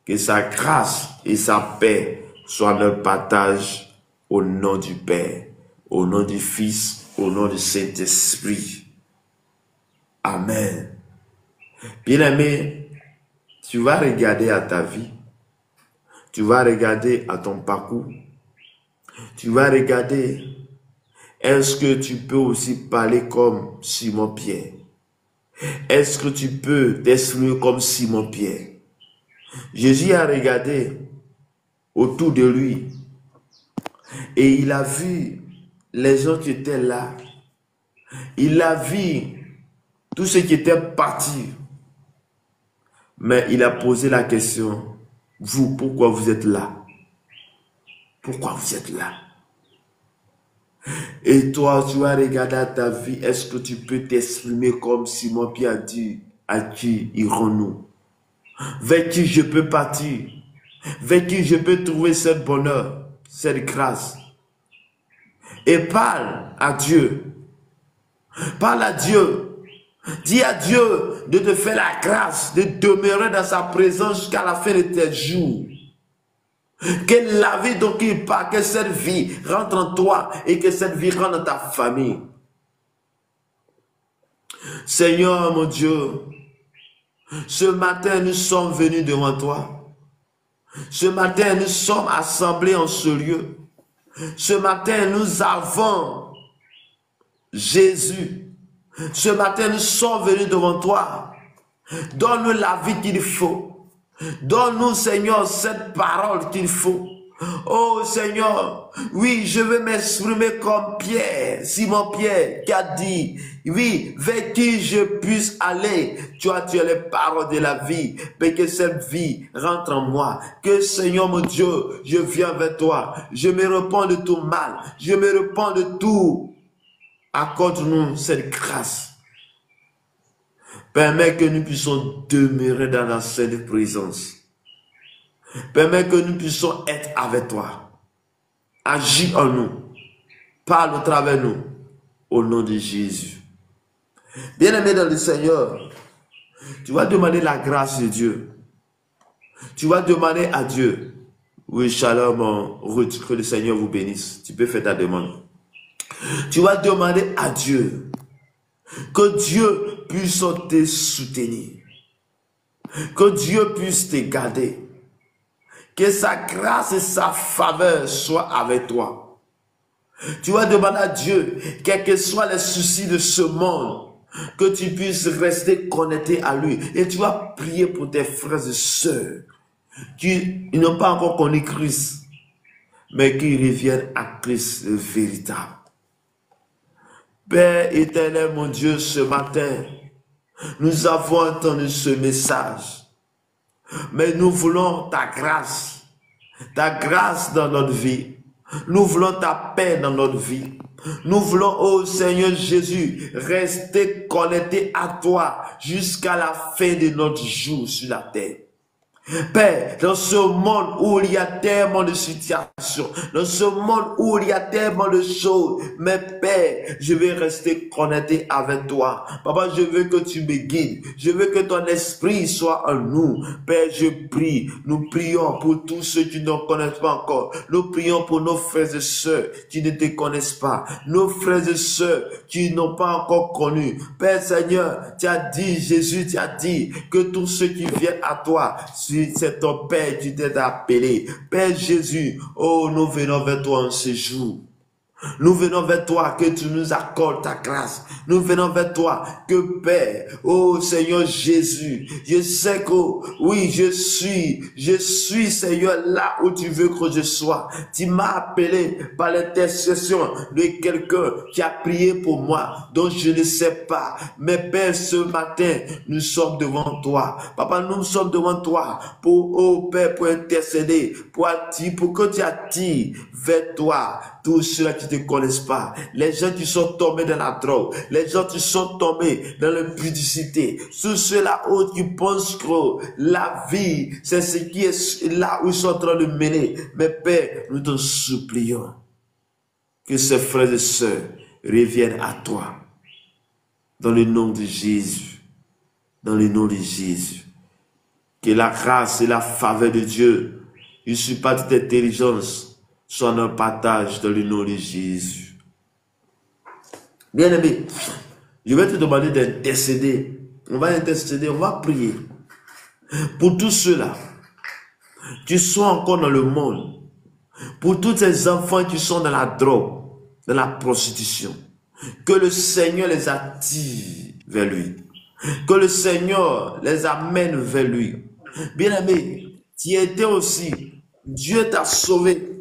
que sa grâce et sa paix soient notre partage au nom du Père, au nom du Fils, au nom du Saint-Esprit. Amen. Bien-aimé, tu vas regarder à ta vie, tu vas regarder à ton parcours, tu vas regarder, est-ce que tu peux aussi parler comme Simon-Pierre? Est-ce que tu peux t'exprimer comme Simon-Pierre? Jésus a regardé autour de lui et il a vu les gens qui étaient là. Il a vu tous ceux qui étaient partis. Mais il a posé la question, vous, pourquoi vous êtes là? Pourquoi vous êtes là? Et toi, tu vas regarder à ta vie, est-ce que tu peux t'exprimer comme Simon-Pierre a dit, à qui irons-nous? Vers qui je peux partir? Vers qui je peux trouver ce bonheur, cette grâce? Et parle à Dieu. Parle à Dieu. Dis à Dieu de te faire la grâce de demeurer dans sa présence jusqu'à la fin de tes jours. Que la vie dont il parle, que cette vie rentre en toi et que cette vie rentre dans ta famille. Seigneur mon Dieu, ce matin nous sommes venus devant toi. Ce matin nous sommes assemblés en ce lieu Ce matin, nous avons Jésus. Ce matin, nous sommes venus devant toi. Donne-nous la vie qu'il faut. Donne-nous, Seigneur, cette parole qu'il faut. Oh Seigneur, oui, je veux m'exprimer comme Pierre, Simon Pierre, qui a dit, oui, vers qui je puisse aller. Tu as les paroles de la vie, mais que cette vie rentre en moi. Que Seigneur mon Dieu, je viens vers toi. Je me repens de tout mal. Je me repens de tout. Accorde-nous cette grâce. Permets que nous puissions demeurer dans la sainte présence. Permets que nous puissions être avec toi. Agis en nous. Parle au travers nous. Au nom de Jésus. Bien-aimé dans le Seigneur, tu vas demander la grâce de Dieu. Tu vas demander à Dieu. Oui, shalom, Ruth, que le Seigneur vous bénisse. Tu peux faire ta demande. Tu vas demander à Dieu que Dieu puisse te soutenir. Que Dieu puisse te garder. Que sa grâce et sa faveur soient avec toi. Tu vas demander à Dieu, quels que soient les soucis de ce monde, que tu puisses rester connecté à lui. Et tu vas prier pour tes frères et sœurs qui n'ont pas encore connu Christ, mais qui reviennent à Christ le véritable. Père éternel, mon Dieu, ce matin, nous avons entendu ce message. Mais nous voulons ta grâce dans notre vie. Nous voulons ta paix dans notre vie. Nous voulons, oh Seigneur Jésus, rester connectés à toi jusqu'à la fin de notre jour sur la terre. Père, dans ce monde où il y a tellement de situations, dans ce monde où il y a tellement de choses, mais Père, je vais rester connecté avec toi. Papa, je veux que tu me guides. Je veux que ton esprit soit en nous. Père, je prie. Nous prions pour tous ceux qui ne connaissent pas encore. Nous prions pour nos frères et sœurs qui ne te connaissent pas. Nos frères et sœurs qui n'ont pas encore connu. Père Seigneur, tu as dit, Jésus, tu as dit que tous ceux qui viennent à toi, c'est ton Père qui t'est appelé. Père Jésus, oh, nous venons vers toi en ce jour. Nous venons vers toi, que tu nous accordes ta grâce. Nous venons vers toi, que Père, oh Seigneur Jésus, je sais que, oui, je suis Seigneur là où tu veux que je sois. Tu m'as appelé par l'intercession de quelqu'un qui a prié pour moi, dont je ne sais pas. Mais Père, ce matin, nous sommes devant toi. Papa, nous sommes devant toi pour, oh Père, pour intercéder, pour que tu attires vers toi tous ceux qui ne te connaissent pas, les gens qui sont tombés dans la drogue, les gens qui sont tombés dans l'impudicité, tous ceux-là qui pensent que la vie, c'est ce qui est là où ils sont en train de mener. Mais Père, nous te supplions que ces frères et sœurs reviennent à toi. Dans le nom de Jésus. Dans le nom de Jésus. Que la grâce et la faveur de Dieu, il ne suffit pas de toute intelligence, soit un partage dans le nom de Jésus. Bien-aimé, je vais te demander d'intercéder. On va intercéder, on va prier. Pour tous ceux-là qui sont encore dans le monde. Pour tous ces enfants qui sont dans la drogue, dans la prostitution. Que le Seigneur les attire vers lui. Que le Seigneur les amène vers lui. Bien-aimé, tu étais aussi, Dieu t'a sauvé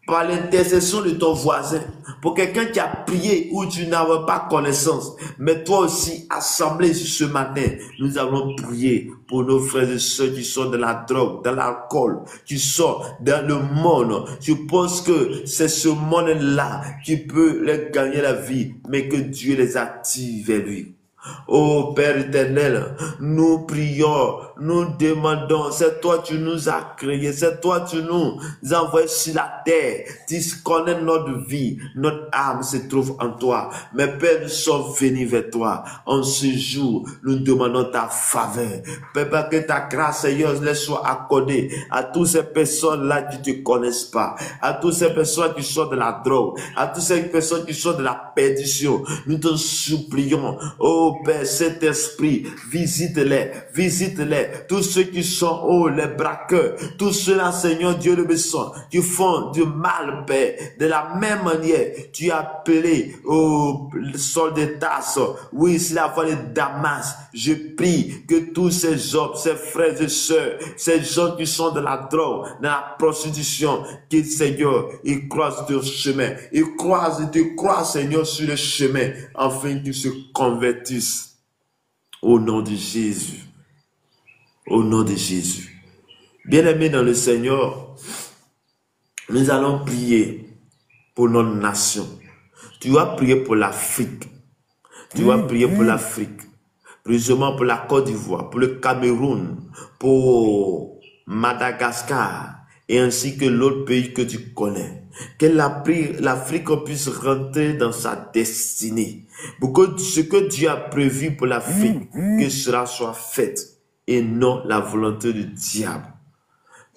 par l'intercession de ton voisin, pour quelqu'un qui a prié où tu n'avais pas connaissance, mais toi aussi, assemblé ce matin, nous allons prier pour nos frères et sœurs qui sont dans la drogue, dans l'alcool, qui sont dans le monde. Je pense que c'est ce monde-là qui peut leur gagner la vie, mais que Dieu les attire vers lui. Oh Père éternel, nous prions, nous demandons, c'est toi qui nous as créés, c'est toi qui nous as envoyés sur la terre, tu connais notre vie, notre âme se trouve en toi. Mais Père, nous sommes venus vers toi, en ce jour, nous demandons ta faveur. Père, que ta grâce, Seigneur, les soit accordée à toutes ces personnes-là qui ne te connaissent pas, à toutes ces personnes qui sont de la drogue, à toutes ces personnes qui sont de la perdition. Nous te supplions, oh Oh Père, cet esprit, visite-les, visite-les. Tous ceux qui sont, oh, les braqueurs, tous ceux-là, Seigneur Dieu de Besson, qui font du mal, Père. De la même manière, tu as appelé, oh, le sol de Tarse. Oui, c'est la voie de Damas. Je prie que tous ces hommes, ces frères et sœurs, ces gens qui sont dans la drogue, dans la prostitution, qu'ils, Seigneur, ils croisent leur chemin. Ils te croisent, Seigneur, sur le chemin, afin qu'ils se convertissent. Au nom de Jésus. Au nom de Jésus. Bien-aimés dans le Seigneur, nous allons prier pour notre nation. Tu vas prier pour l'Afrique. Tu vas prier pour l'Afrique. Précisément pour la Côte d'Ivoire, pour le Cameroun, pour Madagascar, et ainsi que l'autre pays que tu connais. Que l'Afrique puisse rentrer dans sa destinée. Pour que ce que Dieu a prévu pour l'Afrique, que cela soit fait, et non la volonté du diable.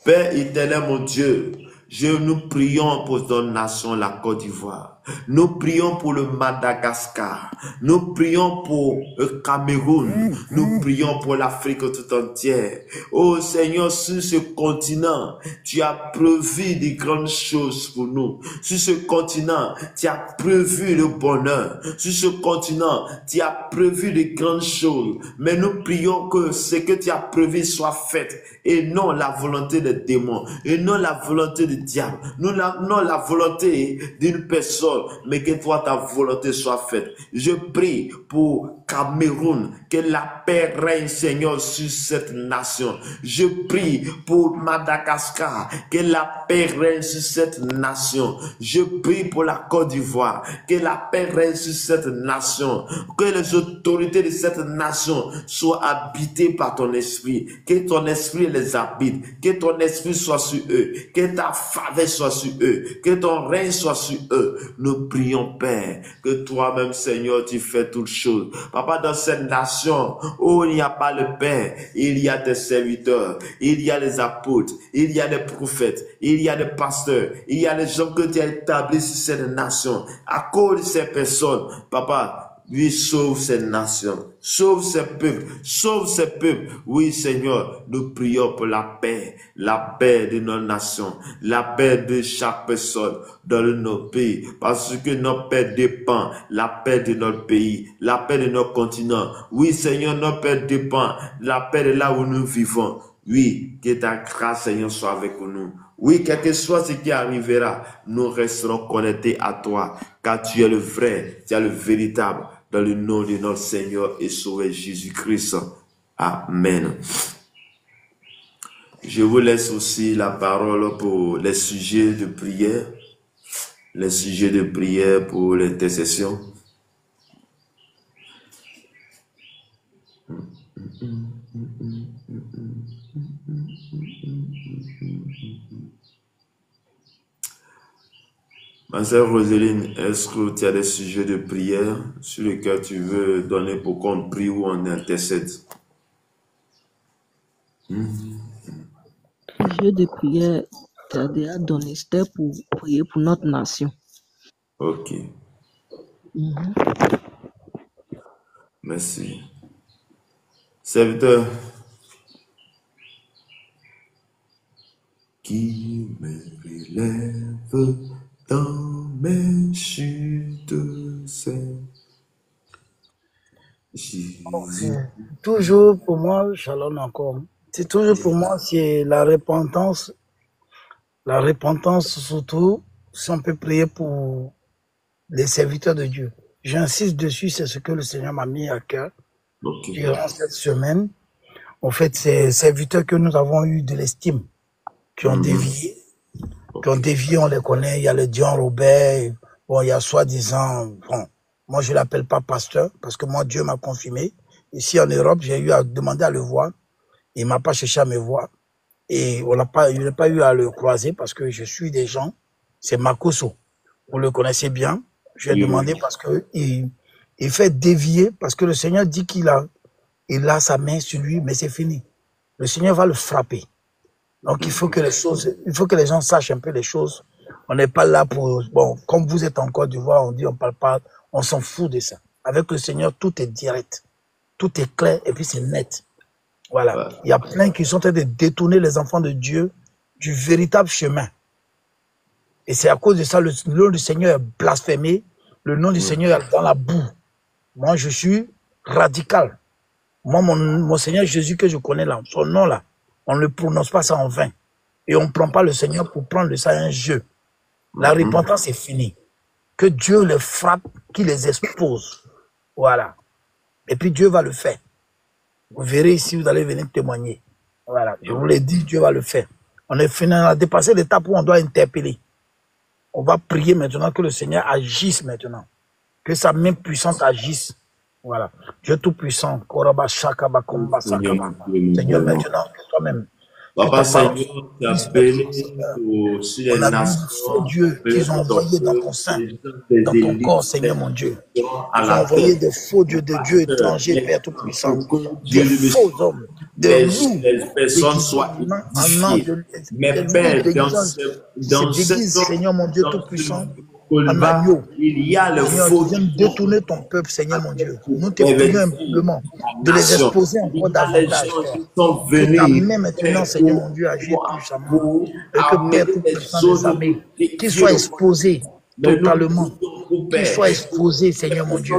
Père éternel, mon Dieu, nous prions pour notre nation, la Côte d'Ivoire. Nous prions pour le Madagascar. Nous prions pour le Cameroun. Nous prions pour l'Afrique tout entière. Oh Seigneur, sur ce continent, tu as prévu de grandes choses pour nous. Sur ce continent, tu as prévu le bonheur. Sur ce continent, tu as prévu de grandes choses. Mais nous prions que ce que tu as prévu soit fait. Et non la volonté des démons. Et non la volonté du diable. Non la volonté d'une personne. Mais que toi, ta volonté soit faite. Je prie pour Cameroun, que la paix règne, Seigneur, sur cette nation. Je prie pour Madagascar, que la paix règne sur cette nation. Je prie pour la Côte d'Ivoire, que la paix règne sur cette nation. Que les autorités de cette nation soient habitées par ton esprit. Que ton esprit les habite. Que ton esprit soit sur eux. Que ta faveur soit sur eux. Que ton règne soit sur eux. Nous prions, Père, que toi-même, Seigneur, tu fais toutes choses. Papa, dans cette nation, où il n'y a pas le Père, il y a des serviteurs, il y a les apôtres, il y a des prophètes, il y a des pasteurs, il y a les gens que tu as établis sur cette nation. À cause de ces personnes, Papa, oui, sauve cette nation, sauve ces peuples, sauve ces peuples. Oui, Seigneur, nous prions pour la paix de nos nations, la paix de chaque personne dans nos pays, parce que notre paix dépend, la paix de notre pays, la paix de notre continent. Oui, Seigneur, notre paix dépend, la paix de là où nous vivons. Oui, que ta grâce, Seigneur, soit avec nous. Oui, quel que soit ce qui arrivera, nous resterons connectés à toi, car tu es le vrai, tu es le véritable. Dans le nom de notre Seigneur et Sauveur Jésus-Christ. Amen. Je vous laisse aussi la parole pour les sujets de prière. Les sujets de prière pour l'intercession. Ma sœur Roseline, est-ce que tu as des sujets de prière sur lesquels tu veux donner pour qu'on prie ou on intercède? Sujet de prière, tu as déjà donné, c'était pour prier pour notre nation. Ok. Merci. Serviteur. Qui me relève dans mes chutes, c'est Jésus. Toujours pour moi, Shalom encore. C'est toujours pour moi, c'est la repentance. La repentance surtout, si on peut prier pour les serviteurs de Dieu. J'insiste dessus, c'est ce que le Seigneur m'a mis à cœur durant cette semaine. En fait, ces serviteurs que nous avons eu de l'estime, qui ont dévié. Qui ont dévié, on les connaît. Il y a le Dion Robert. Bon, il y a soi-disant, bon, moi je l'appelle pas pasteur parce que moi Dieu m'a confirmé. Ici en Europe, j'ai eu à demander à le voir. Il m'a pas cherché à me voir. Et on n'a pas, il n'a pas eu à le croiser parce que je suis des gens. C'est Makoso. Vous le connaissez bien. Je lui ai demandé parce que il fait dévier parce que le Seigneur dit qu'il a sa main sur lui, mais c'est fini. Le Seigneur va le frapper. Donc il faut que les gens sachent un peu les choses. On n'est pas là pour, bon, comme vous êtes en Côte d'Ivoire, on dit on parle pas, on s'en fout de ça. Avec le Seigneur, tout est direct. tout est clair et puis c'est net. Voilà. Il y a plein qui sont en train de détourner les enfants de Dieu du véritable chemin. Et c'est à cause de ça, le nom du Seigneur est blasphémé, le nom du Seigneur est dans la boue. Moi, je suis radical. Moi, mon Seigneur Jésus que je connais là, son nom là, on ne prononce pas ça en vain. Et on ne prend pas le Seigneur pour prendre de ça un jeu. La repentance est finie. Que Dieu les frappe, qu'il les expose. Voilà. Et puis Dieu va le faire. Vous verrez ici, vous allez venir témoigner. Voilà. Je vous l'ai dit, Dieu va le faire. On a dépassé l'étape où on doit interpeller. On va prier maintenant que le Seigneur agisse maintenant. Que sa main puissante agisse. Voilà. Dieu Tout-Puissant. Seigneur, maintenant, que toi-même. Papa Seigneur, tu as béni sur les nations, Dieu qu'ils ont envoyé dans ton sein, dans ton corps, Seigneur mon Dieu. Ils ont envoyé des faux dieux, de Dieu étrangers, Père Tout-Puissant, des faux hommes, des loups, les personnes soient édifiées. Mais Père, dans cette Seigneur mon Dieu Tout-Puissant, en agneau, il y a le faux Dieu, détourner ton peuple, Seigneur mon Dieu. Nous te prions simplement de les exposer encore davantage, Père. Ta main maintenant, Seigneur mon Dieu, agit puissamment. Et que Père Tout-Puissant des armées, qu'ils soient exposés totalement, qu'ils soient exposés, Seigneur mon Dieu.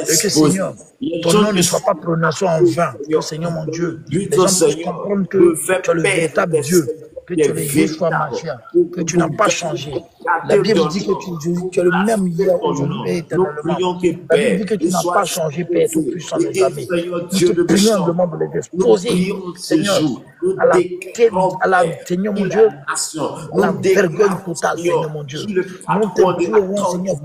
Et que, Seigneur, ton nom ne soit pas prononcé en vain. Que, Seigneur mon Dieu, les gens puissent comprendre que tu es le véritable Dieu. Que tu es Yeshua Mashiach, que tu n'as pas changé. La Bible dit que tu es le même hier, aujourd'hui et éternellement. La Bible dit que tu n'as pas changé, Père Tout-Puissant des armées. Nous te prions, demande de les exposer, Seigneur, Seigneur mon Dieu, la vergogne totale, Seigneur mon Dieu. Nous te prions, Seigneur,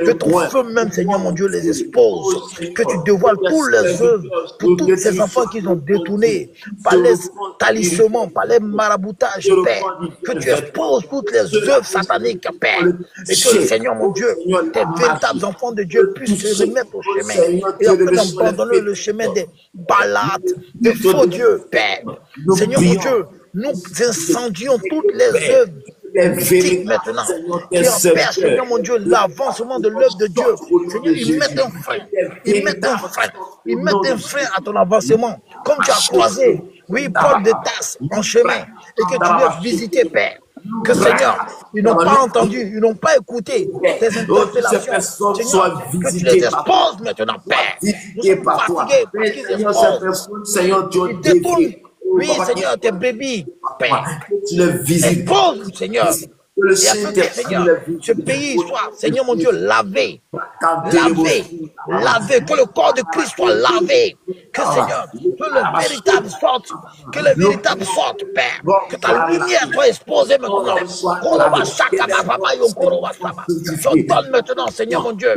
que ton feu même, Seigneur mon Dieu, les expose, que tu dévoiles tous les œuvres pour tous ces enfants qui ont détournés par les talissements, par les maraboutages, Père, que tu exposes toutes les œuvres sataniques, Père, et que le Seigneur, mon Dieu, tes véritables enfants de Dieu puissent se remettre au chemin et après d'abandonner le chemin des balades, des faux dieux, Père. Seigneur, mon Dieu, nous incendions toutes les œuvres maintenant, qui empêche, Seigneur mon Dieu, l'avancement de l'œuvre de Dieu. Seigneur, ils mettent un frein, ils mettent un frein à ton avancement, comme tu as croisé, oui, Paul de Tasse en chemin, et que tu l'as visité, Père. Que Seigneur, ils n'ont pas entendu, ils n'ont pas écouté tes interpellations. Seigneur, que tu les exposes maintenant, Père. Nous sommes fatigués parce qu'ils exposent. Ils détournent. Oui, Seigneur, tes bébés, Père. Expose, Seigneur. Et afin que, Seigneur, ce pays soit, Seigneur mon Dieu, lavé, que le corps de Christ soit lavé, que, Seigneur, que le véritable sorte, Père, que ta lumière soit exposée maintenant. Je donne maintenant, Seigneur mon Dieu,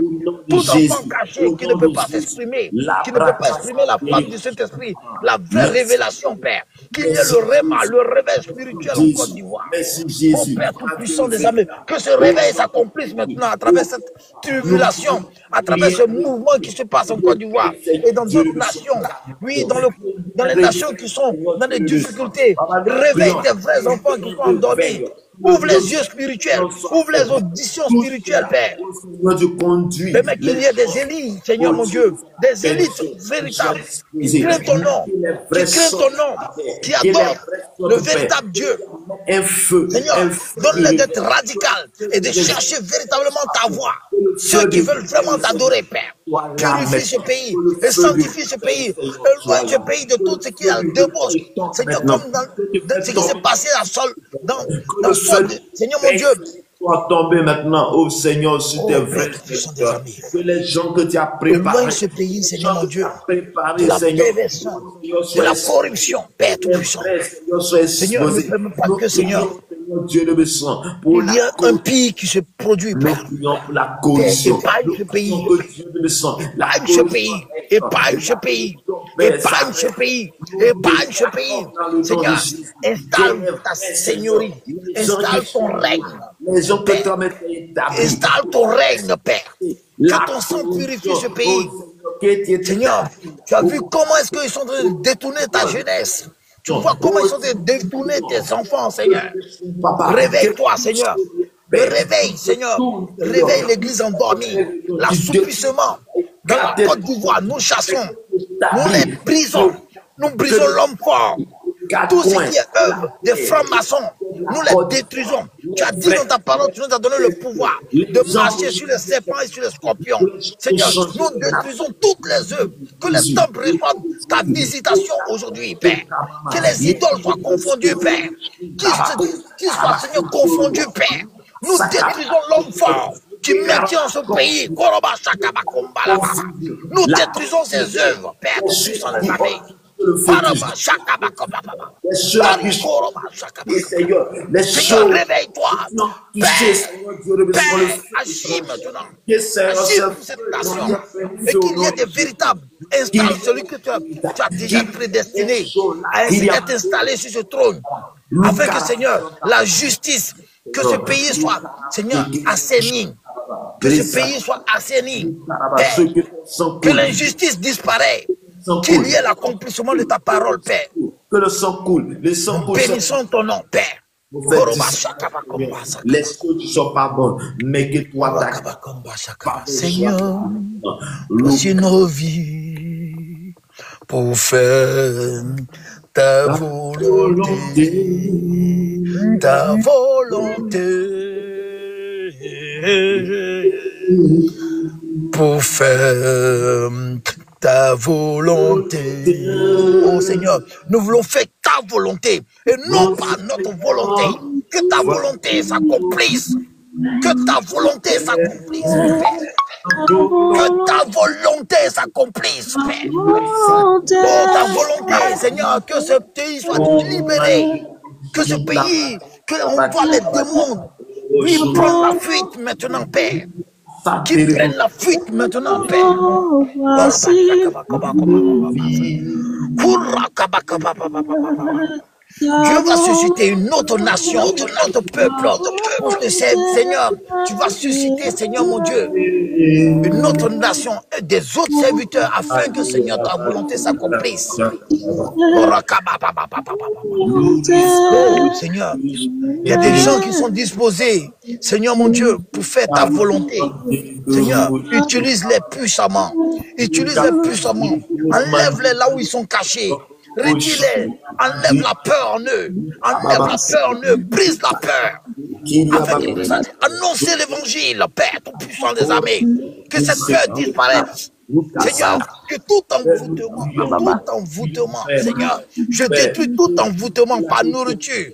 tout enfant caché qui ne peut pas s'exprimer, qui ne peut pas exprimer la flamme du Saint-Esprit, la vraie révélation, Père, qu'il y ait le réveil spirituel en Côte d'Ivoire. Mon Père Tout-Puissant des armées, que ce réveil s'accomplisse maintenant à travers cette tribulation, à travers ce mouvement qui se passe en Côte d'Ivoire et dans d'autres nations, oui, dans les nations qui sont dans des difficultés. Réveille tes vrais enfants qui sont endormis. Ouvre les yeux spirituels, ouvre les auditions spirituelles, Père. Permets qu'il y ait des élites, Seigneur mon Dieu, des élites véritables qui craignent ton nom, qui adorent le véritable Dieu. Seigneur, donne-les d'être radical et de chercher véritablement ta voix. Ceux qui veulent vraiment t'adorer, Père. Purifie ce pays et sanctifie ce pays. Éloigne ce pays de tout ce qui est en débauche. Seigneur, comme dans ce qui s'est passé dans le sol, Seigneur mon Dieu. Sois tombé maintenant, ô Seigneur, sur tes vrais serviteurs. Que les gens que tu as préparés, éloigne ce pays, Seigneur mon Dieu, de la perversion, de la corruption, Père Tout-Puissant. Seigneur, ne permets pas que, Seigneur, il y a un pays qui se produit, Père. Épargne ce pays. Épargne ce pays. Seigneur, installe ta seigneurie. Installe ton règne. Installe ton règne, Père. Que ton sang purifie ce pays. Seigneur, tu as vu comment est-ce qu'ils sont en train de détourner ta jeunesse. Tu vois comment ils sont en train de détourner tes enfants, Seigneur. Réveille-toi, Seigneur. Réveille, Seigneur. Réveille l'église endormie. L'assouplissement. Dans la Côte d'Ivoire, nous chassons. Nous les brisons. Nous brisons l'homme fort. Tout ce qui est œuvre des francs-maçons, nous les détruisons. Tu as dit dans ta parole, tu nous as donné le pouvoir de marcher sur les serpents et sur les scorpions. Seigneur, nous détruisons toutes les œuvres. Que les temples reçoivent ta visitation aujourd'hui, Père. Que les idoles soient confondues, Père. Qu'ils soient, Seigneur, confondus, Père. Nous détruisons l'homme fort qui maintient ce pays. Nous détruisons ses œuvres, Père, puissant des armées. Seigneur, réveille-toi. Père, agis maintenant. Agis pour cette nation. Et qu'il y ait des véritables instants, celui que tu as déjà prédestiné à être installé sur ce trône. Afin que, Seigneur, la justice, que ce pays soit, Seigneur, assaini. Que ce pays soit assaini. Père, que l'injustice disparaisse. Qu'il y ait l'accomplissement de ta parole, Père. Que le sang coule. Le sang coule. Bénissons ton nom, Père. Les choses ne sont pas bonnes, mais que toi, Seigneur, voici nos vies pour faire ta volonté. Ta volonté. Pour faire ta volonté. Oh Seigneur, nous voulons faire ta volonté et non pas notre volonté. Que ta volonté s'accomplisse. Que ta volonté s'accomplisse, Père. Que ta volonté s'accomplisse, Père. Oh, ta volonté, Seigneur, que ce pays soit libéré. Que ce pays, qu'on voit les démons, ils prennent la fuite maintenant, Père. Qui prennent la fuite maintenant, Père. Dieu va susciter une autre nation, un autre peuple. Seigneur, tu vas susciter, Seigneur mon Dieu, une autre nation et des autres serviteurs afin que, Seigneur, ta volonté s'accomplisse. Seigneur, il y a des gens qui sont disposés, Seigneur mon Dieu, pour faire ta volonté. Seigneur, utilise-les puissamment. Utilise-les puissamment. Enlève-les là où ils sont cachés. Retire-les, enlève la peur en eux, enlève la peur en eux, brise la peur. Afin qu'ils puissent annoncer l'évangile, Père, tout puissant des armées, que cette peur disparaisse. Seigneur, que tout envoûtement, Seigneur, je détruis tout envoûtement par nourriture.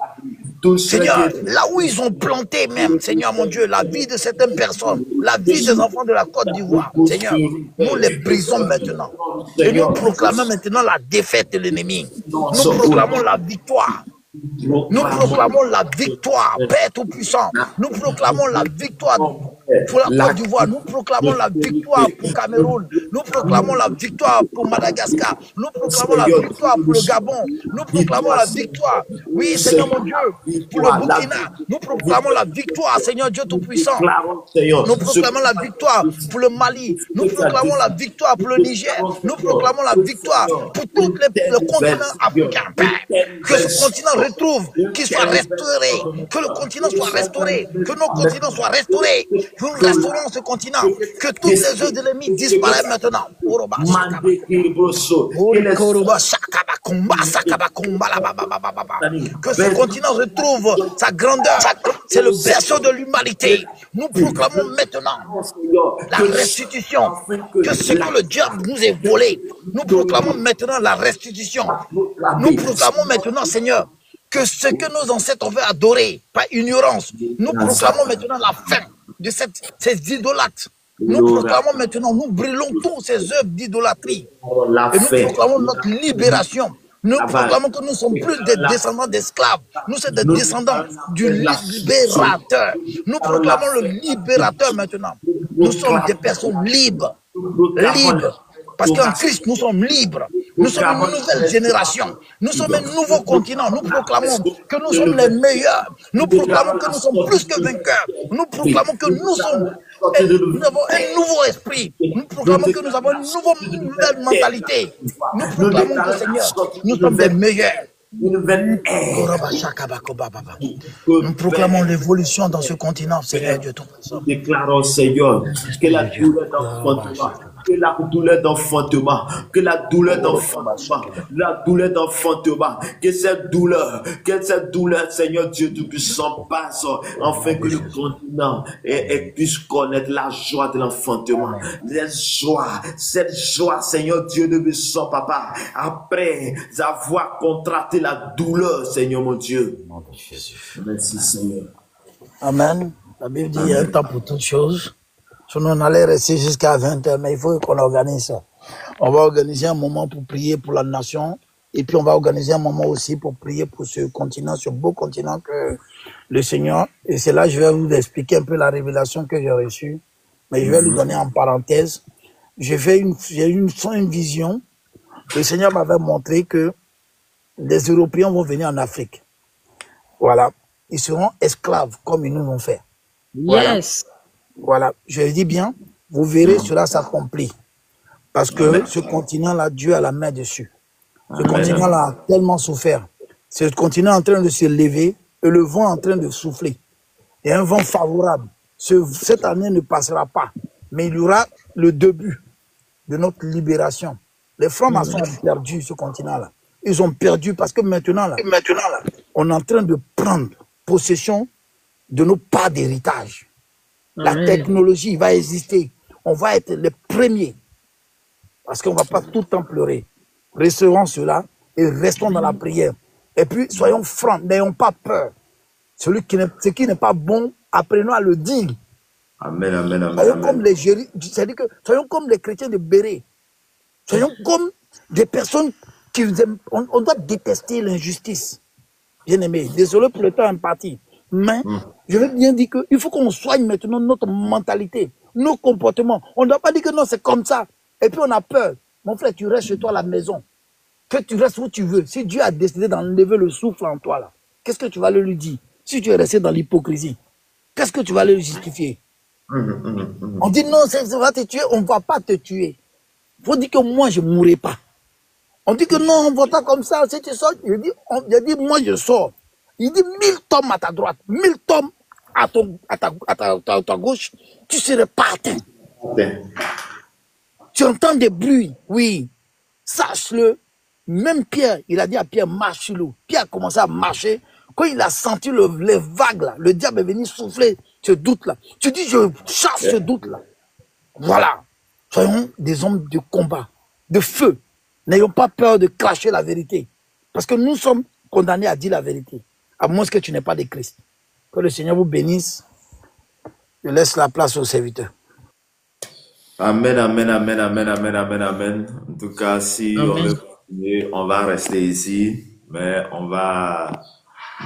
Seigneur, là où ils ont planté même, Seigneur mon Dieu, la vie de certaines personnes, la vie des enfants de la Côte d'Ivoire, Seigneur, nous les brisons maintenant. Et nous proclamons maintenant la défaite de l'ennemi. Nous proclamons la victoire. Nous proclamons la victoire, Père Tout-Puissant. Nous proclamons la victoire pour la Côte d'Ivoire. Nous proclamons la victoire pour Cameroun. Nous proclamons la victoire pour Madagascar. Nous proclamons la victoire pour le Gabon. Nous proclamons la victoire, oui, Seigneur mon Dieu, pour le Burkina. Nous proclamons la victoire, Seigneur Dieu Tout-Puissant. Nous proclamons la victoire pour le Mali. Nous proclamons la victoire pour le Niger. Nous proclamons la victoire pour tout le continent africain, Père. Que ce continent retrouve, qu'il soit restauré, que le continent soit restauré, que nos continents soient restaurés, que nous restaurons ce continent, que toutes les œuvres de l'ennemi disparaissent maintenant. Que ce continent retrouve sa grandeur, c'est le berceau de l'humanité. Nous proclamons maintenant la restitution, que ce que le diable nous ait volé, nous proclamons maintenant la restitution. Nous proclamons maintenant, Seigneur, que ce que nos ancêtres ont fait adorer par ignorance, nous proclamons maintenant la fin de ces idolâtres. Nous proclamons maintenant, nous brûlons tous ces œuvres d'idolâtrie. Et nous proclamons notre libération. Nous proclamons que nous ne sommes plus des descendants d'esclaves. Nous sommes des descendants du libérateur. Nous proclamons le libérateur maintenant. Nous sommes des personnes libres. Libres. Parce qu'en Christ, nous sommes libres. Nous sommes une nouvelle génération. Nous sommes un nouveau continent. Nous proclamons que nous sommes les meilleurs. Nous proclamons que nous sommes plus que vainqueurs. Nous proclamons que nous avons un nouveau esprit. Nous proclamons que nous avons une nouvelle mentalité. Nous proclamons que, Seigneur, nous sommes les meilleurs. une nouvelle ère. Nous proclamons l'évolution dans ce continent, Seigneur Dieu Tout-Puissant. Nous déclarons, Seigneur, que la douleur d'enfantement, que la douleur d'enfantement, que la douleur d'enfantement, la douleur d'enfantement, que cette douleur, Seigneur Dieu Tout-Puissant, passe, afin que le continent puisse connaître la joie de l'enfantement. Cette joie, Seigneur Dieu Tout-Puissant, Papa, après avoir contracté la douleur, Seigneur mon Dieu. Merci, Seigneur. Amen. La Bible dit qu'il y a un temps pour toutes choses. Sinon, on allait rester jusqu'à 20h, mais il faut qu'on organise ça. On va organiser un moment pour prier pour la nation. Et puis, on va organiser un moment aussi pour prier pour ce continent, ce beau continent que le Seigneur. Et c'est là que je vais vous expliquer un peu la révélation que j'ai reçue. Mais je vais lui donner en parenthèse. J'ai une vision. Le Seigneur m'avait montré que les Européens vont venir en Afrique. Voilà. Ils seront esclaves comme ils nous l'ont fait. Yes. Voilà. Je dis bien, vous verrez cela s'accomplir. Parce que ce continent-là, Dieu a la main dessus. Ce continent-là a tellement souffert. Ce continent est en train de se lever et le vent est en train de souffler. Il y a un vent favorable. Cette année ne passera pas. Mais il y aura le début de notre libération. Les francs-maçons ont perdu ce continent-là. Ils ont perdu parce que maintenant, on est en train de prendre possession de nos parts d'héritage. La technologie va exister. On va être les premiers. Parce qu'on ne va pas tout le temps pleurer. Recevons cela et restons dans la prière. Et puis, soyons francs, n'ayons pas peur. Ce qui n'est pas bon, apprenons à le dire. Amen, amen, amen. Soyons comme c'est-à-dire que soyons comme les chrétiens de Béret. Soyons comme des personnes qui aiment. On doit détester l'injustice. Bien aimé, désolé pour le temps imparti. Mais je veux bien dire qu'il faut qu'on soigne maintenant notre mentalité, nos comportements. On ne doit pas dire que non, c'est comme ça. Et puis on a peur. Mon frère, tu restes chez toi à la maison. Que tu restes où tu veux. Si Dieu a décidé d'enlever le souffle en toi, là, qu'est-ce que tu vas lui dire? Si tu es resté dans l'hypocrisie, qu'est-ce que tu vas lui justifier? On dit non, ça va te tuer, on ne va pas te tuer. Il faut dire que moi, je ne mourrai pas. On dit que non, on va pas comme ça. Si tu sors, il dit, moi, je sors. Il dit 1000 tomes à ta droite, 1000 tomes à ta gauche, tu ne serais pas atteint. Tu entends des bruits, oui. Sache-le. Même Pierre, il a dit à Pierre, marche sur l'eau. Pierre a commencé à marcher. Quand il a senti les vagues là, le diable est venu souffler ce doute-là. Tu dis, je chasse ce doute-là. Voilà. Soyons des hommes de combat, de feu. N'ayons pas peur de cracher la vérité. Parce que nous sommes condamnés à dire la vérité. À moins que tu n'aies pas de Christ. Que le Seigneur vous bénisse. Je laisse la place aux serviteurs. Amen, amen, amen, amen, amen, amen, amen. En tout cas, si on veut continuer, on va rester ici. Mais on va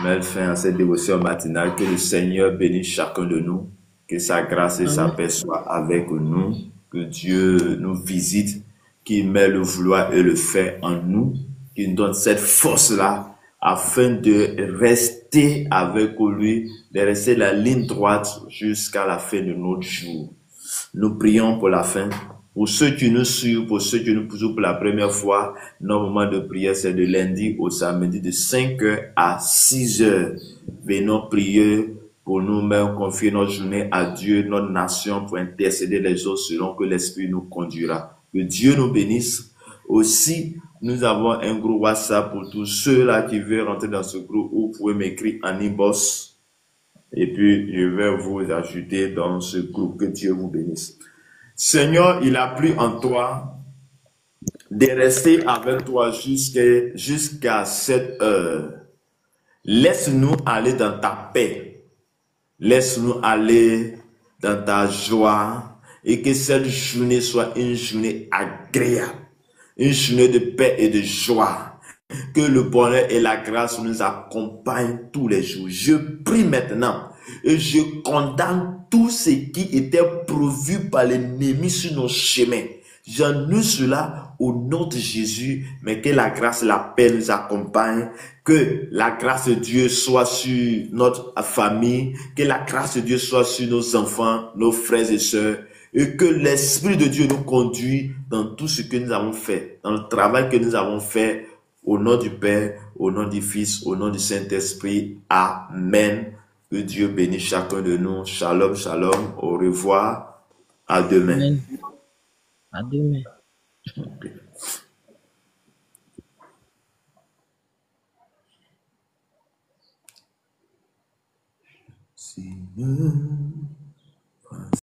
mettre fin à cette dévotion matinale. Que le Seigneur bénisse chacun de nous. Que sa grâce et sa paix soient avec nous. Que Dieu nous visite. Qu'il met le vouloir et le fait en nous. Qu'il nous donne cette force-là afin de rester avec lui, de rester la ligne droite jusqu'à la fin de notre jour. Nous prions pour la fin. Pour ceux qui nous suivent, pour ceux qui nous suivent pour la première fois, notre moment de prière, c'est de lundi au samedi de 5h à 6h. Venons prier pour nous-mêmes, confier notre journée à Dieu, notre nation, pour intercéder les autres selon que l'Esprit nous conduira. Que Dieu nous bénisse. Aussi, nous avons un groupe WhatsApp pour tous ceux-là qui veulent rentrer dans ce groupe. Vous pouvez m'écrire en inbox. Et puis, je vais vous ajouter dans ce groupe. Que Dieu vous bénisse. Seigneur, il a plu en toi de rester avec toi jusqu'à cette heure. Laisse-nous aller dans ta paix. Laisse-nous aller dans ta joie. Et que cette journée soit une journée agréable. Une journée de paix et de joie. Que le bonheur et la grâce nous accompagnent tous les jours. Je prie maintenant et je condamne tout ce qui était prévu par l'ennemi sur nos chemins. J'annonce cela au nom de Jésus, mais que la grâce et la paix nous accompagnent. Que la grâce de Dieu soit sur notre famille. Que la grâce de Dieu soit sur nos enfants, nos frères et sœurs. Et que l'Esprit de Dieu nous conduit dans tout ce que nous avons fait, dans le travail que nous avons fait Au nom du Père, au nom du Fils, au nom du Saint-Esprit. Amen. Que Dieu bénisse chacun de nous. Shalom, shalom. Au revoir. À demain. Amen. À demain. Seigneur.